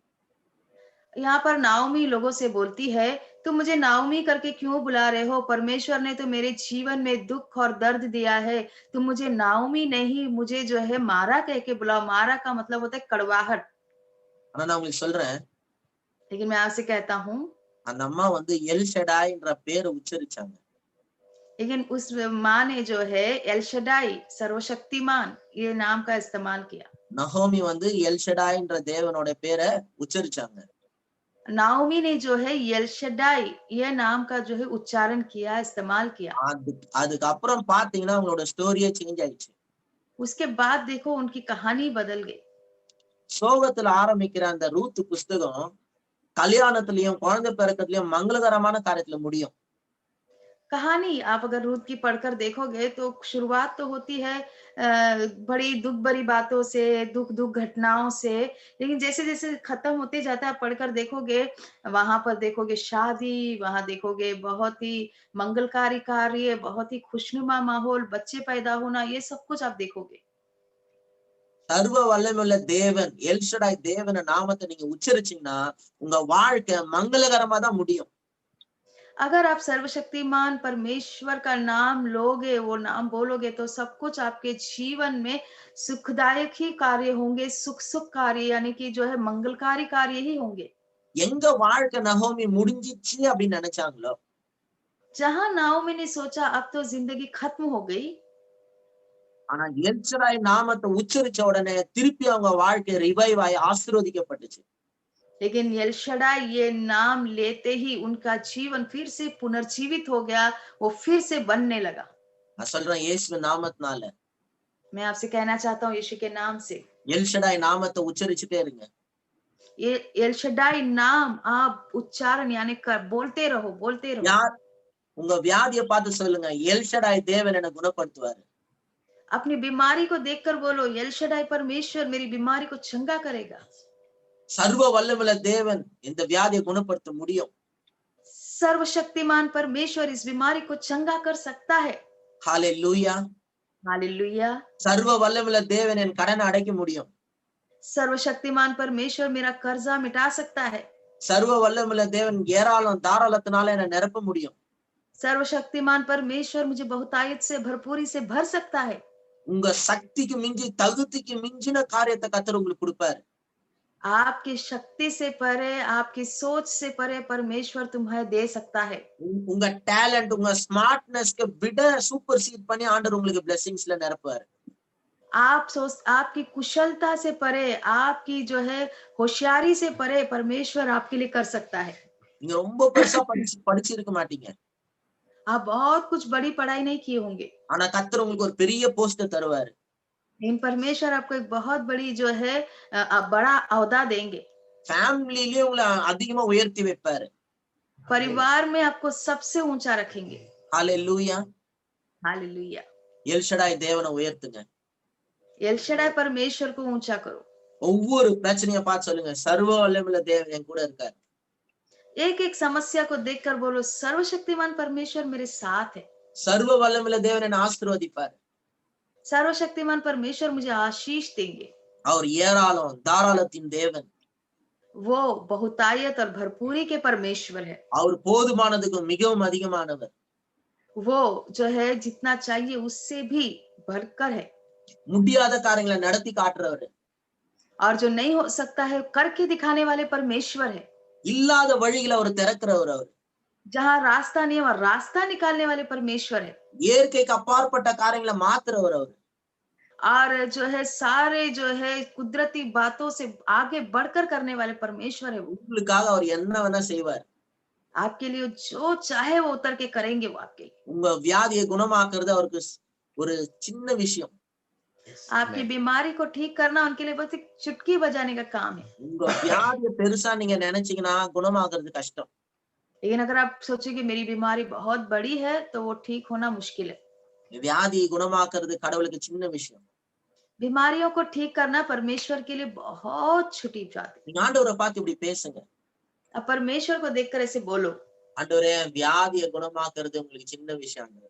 यहाँ पर नाओमी लोगों से बोलती है तुम मुझे नाओमी करके क्यों बुला रहे हो? परमेश्वर ने तो मेरे जीवन में दुख और दर्द दिया है। तुम मुझे नाओमी नहीं, मुझे जो है मारा कह के बुलाओ। मारा का मतलब होता है कड़वाहट। ஆனா நான் உங்களுக்கு சொல்றேன், लेकिन मैं आपसे कहता हूँ, அந்த அம்மா வந்து எல் ஷடாய்ன்ற பேரை உச்சரிச்சாங்க. लेकिन उस माँ ने जो है एल शडाई, सर्वशक्तिमान, ये नाम का इस्तेमाल किया। நகோமி வந்து எல் ஷடாய்ன்ற தேவனோட பேரை உச்சரிச்சாங்க. नाओमी ने जो है एल शडाई, ये नाम का जो है उच्चारण किया, इस्तेमाल किया। அதுக்கப்புறம் பாத்தீங்கன்னா அவங்களோட ஸ்டோரியே சேஞ்ச் ஆயிடுச்சு. उसके बाद देखो उनकी कहानी बदल गई। சோகத்துல ஆரம்பிக்கிற அந்த ரூத் புஸ்தகம் கல்யாணத்திலயும் குழந்தை பிறக்கத்திலயும் மங்களகரமான காரியத்துல முடியும். कहानी आप अगर रूत की पढ़कर देखोगे तो शुरुआत तो होती है बड़ी दुख भरी बातों से, दुख घटनाओं से, लेकिन जैसे जैसे खत्म होते जाता है पढ़कर देखोगे, वहां पर देखोगे शादी, वहां देखोगे बहुत ही मंगलकारी कार्य, बहुत ही खुशनुमा माहौल, बच्चे पैदा होना, ये सब कुछ आप देखोगे। சர்வ வல்லமையுள்ள தேவன் எல் ஷடாய் தேவன நாமத்தை நீங்க உச்சரிச்சீங்கன்னா உங்க வாழ்க்கை மங்களகரமா தான் முடியும். अगर आप सर्वशक्तिमान परमेश्वर का नाम लोगे, वो नाम बोलोगे, तो सब कुछ आपके जीवन में सुखदायक ही कार्य होंगे, सुख कार्य यानी कि जो है मंगलकारी कार्य ही होंगे। எங்க வாழ்க்கை நகோமி முடிஞ்சிச்சு அப்படின்னு நினைச்சாங்களோ, जहां नाओमी ने सोचा अब तो जिंदगी खत्म हो गई, ஆனா எல் ஷடாய் நாமத்தை உச்சரிச்ச உடனே திருப்பி அவங்க வாழ்க்கை ரிவைவ் ஆகி ஆசீர்வதிக்கப்பட்டுச்சு. लेकिन एलशडाई ये नाम लेते ही उनका जीवन फिर से पुनर्जीवित हो गया, वो फिर से बनने लगा। நான் சொல்றேன் இயேசு நாமத்தினால मैं आपसे कहना चाहता हूँ यीशु के नाम से, எல் ஷடாய் நாமத்தை உச்சரிச்சுட்டே இருங்க. ये एलशडाई नाम आप उच्चारण यानी बोलते रहो, बोलते रहो। யார் உங்க வியாதியை பார்த்து சொல்லுங்க, எல் ஷடாய் தேவன் என்னை குணப்படுத்துவாரு. अपनी बीमारी को देखकर बोलो, एलशडाई परमेश्वर मेरी बीमारी को चंगा करेगा। சர்வ வல்லமையுள்ள தேவன் இந்த வியாதியை குணப்படுத்த முடியும். सर्वशक्तिमान परमेश्वर इस बीमारी को चंगा कर सकता है। ஹalleluya. हालेलुया। சர்வ வல்லமையுள்ள தேவன் என் கடனை அடைக்க முடியும். सर्वशक्तिमान परमेश्वर मेरा कर्जा मिटा सकता है। சர்வ வல்லமையுள்ள தேவன் ஏராளம் தாராளத்தினால என்னை நிரப்ப முடியும். सर्वशक्तिमान परमेश्वर मुझे बहुतायत से, भरपूरी से भर सकता है। உங்க சக்திக்கு மிஞ்சி தகுதிக்கு மிஞ்சின காரியத்தை கர்த்தர் உங்களுக்கு கொடுப்பாரு. आपकी शक्ति से परे, आपकी सोच से परे परमेश्वर तुम्हें दे सकता है। உங்க டேலண்ட் உங்க ஸ்மார்ட்னஸ்க்கு விட சூப்பர் சீட் பண்ணி ஆண்டவர் உங்களுக்கு பிளெஸிங்ஸ்ல நிரப்புவாரு. आपकी कुशलता से परे, आपकी जो है होशियारी से परे परमेश्वर आपके लिए कर सकता है। நீங்க ரொம்ப பெருசா படிச்சிருக்க மாட்டீங்க, आप बहुत कुछ बड़ी पढ़ाई नहीं किए होंगे, ஆனா கர்த்தர் உங்களுக்கு ஒரு பெரிய போஸ்ட் தருவாரு. लेकिन परमेश्वर आपको एक बहुत बड़ी जो है बड़ा ओहदा देंगे। ஃபேமிலிலயே உங்களை அதிகமா உயர்த்தி வைப்பாரு. परिवार में आपको सबसे ऊंचा रखेंगे। ஹalleluya. हालेलुया। எல் ஷடாய் தேவனை உயர்த்துங்க. एलशडाई परमेश्वर को ऊंचा करो। ஒவ்வொரு பிரச்சனையை பார்த்து சொல்லுங்க, சர்வ வல்லமையுள்ள தேவன் என் கூட இருக்காரு. एक एक समस्या को देखकर बोलो, सर्वशक्तिमान परमेश्वर मेरे साथ है। சர்வ வல்லமையுள்ள தேவன் என்னை ஆசீர்வதிப்பார். सर्वशक्तिमान परमेश्वर मुझे आशीष देंगे। அவர் ஏராளம் தாராளத்தின் தேவன். वो बहुतायत और भरपूरी के परमेश्वर है। அவர் போதுமானதுக்கு மிகவும் அதிகமானவர். वो जो है जितना चाहिए उससे भी बढ़कर है। முடியாத காரியங்களை நடத்தி காட்டுறவர். और जो नहीं हो सकता है करके दिखाने वाले परमेश्वर है। இல்லாத வழிகளை அவர் திறக்கிறவர். அவர் जहाँ रास्ता नहीं है वहाँ रास्ता निकालने वाले परमेश्वर है। இயற்கைக்கு அப்பாற்பட்ட காரியங்களை மாத்துறவர். அவர் और जो है सारे जो है कुदरती बातों से आगे बढ़कर करने वाले परमेश्वर है। உங்களுக்காக அவர் என்ன வேணா செய்வார். आपके लिए जो चाहे वो उतर के करेंगे वो आपके लिए। உங்க வியாதியை குணமாக்குறது அவருக்கு ஒரு சின்ன விஷயம். आपकी बीमारी को ठीक करना उनके लिए बस एक चुटकी बजाने का काम है। உங்க வியாதியை பெருசா நீங்க நினைச்சீங்கன்னா குணமாக்குறது கஷ்டம். लेकिन अगर आप सोचे कि मेरी बीमारी बहुत बड़ी है तो वो ठीक होना मुश्किल है। வியாதியை குணமாக்குறது கடவுளுக்கு சின்ன விஷயம். बीमारियों को ठीक करना परमेश्वर के लिए बहुत छोटी बात है। நீங்க ஆண்டவரை பார்த்து இப்படி பேசுங்க, अब परमेश्वर को देखकर ऐसे बोलो, ஆண்டவரே வியாதியை குணமாக்குறது உங்களுக்கு சின்ன விஷயம். ஆண்டவரே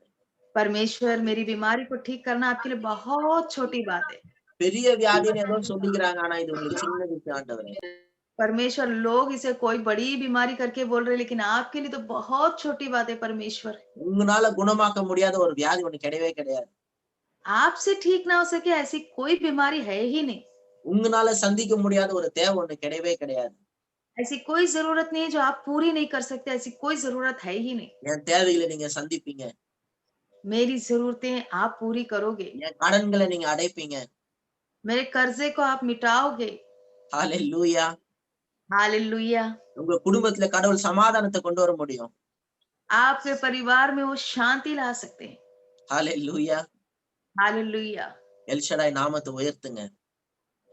परमेश्वर मेरी बीमारी को ठीक करना आपके लिए बहुत छोटी बात है। பெரிய வியாதின்னு ஏதோ சொல்லிக்கிறாங்க, ஆனா இது உங்களுக்கு சின்ன விஷயம். ஆண்டவரே परमेश्वर, लोग इसे कोई बड़ी बीमारी करके बोल रहे हैं, लेकिन आपके लिए तो बहुत छोटी बात है परमेश्वर। உங்களால குணமாக்க முடியாத ஒரு வியாதி ஒண்ணு கிடையவே கிடையாது. आपसे ठीक ना हो सके ऐसी कोई बीमारी है ही नहीं। உங்களால சந்திக்க முடியாத ஒரு தேவை ஒண்ணு கிடையவே கிடையாது. ऐसी कोई ज़रूरत नहीं है जो आप पूरी नहीं कर सकते, ऐसी कोई ज़रूरत है ही नहीं। என் தேவைகளை நீங்க சந்திப்பீங்க. मेरी ज़रूरतें आप पूरी करोगे, என் கடன்களை நீங்க அடைப்பீங்க. मेरे कर्ज़े को आप मिटाओगे। ஹalleluya. हालेलुया! உங்க குடும்பத்துல கடவுள் சமாதானத்தை கொண்டு வர முடியும். आपके परिवार में वो शांति ला सकते हैं। ஹalleluya. हालेलुया! எல்ஷடாய் நாமத்தை உயர்த்துங்க.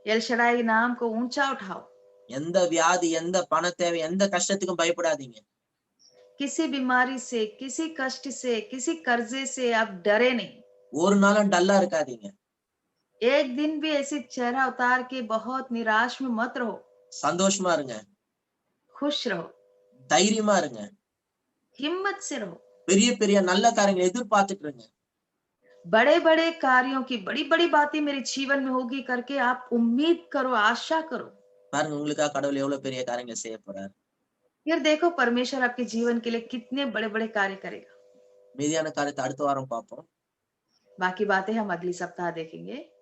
एल शडाई नाम को ऊँचा उठाओ। எந்த வியாதி, எந்த பண தேவை, எந்த கஷ்டத்துக்கும் பயப்படாதீங்க. किसी बीमारी से, किसी कष्ट से, किसी कर्ज़े से आप डरे नहीं। ஒரு நாளும் டல்லா இருக்காதீங்க. एक दिन भी ऐसे चेहरा उतार के बहुत निराश में मत रहो, சந்தோஷமா இருங்க. खुश रहो, தைரியமா இருங்க. हिम्मत से रहो। பெரிய பெரிய நல்ல காரியங்களை எதிர்பார்த்துட்டு இருங்க. बड़े-बड़े कार्यों की, बड़ी-बड़ी बातें मेरे जीवन में होगी करके आप उम्मीद करो, आशा करो। பாருங்க உங்களுக்காக கடவுள் எவ்வளவு பெரிய காரியங்களை செய்ய போறார். फिर देखो परमेश्वर आपके जीवन के लिए कितने बड़े-बड़े कार्य करेगा। மீதியான காரியத்தை அடுத்த வாரம் பார்ப்போம். बाकी बातें हम अगली सप्ताह देखेंगे।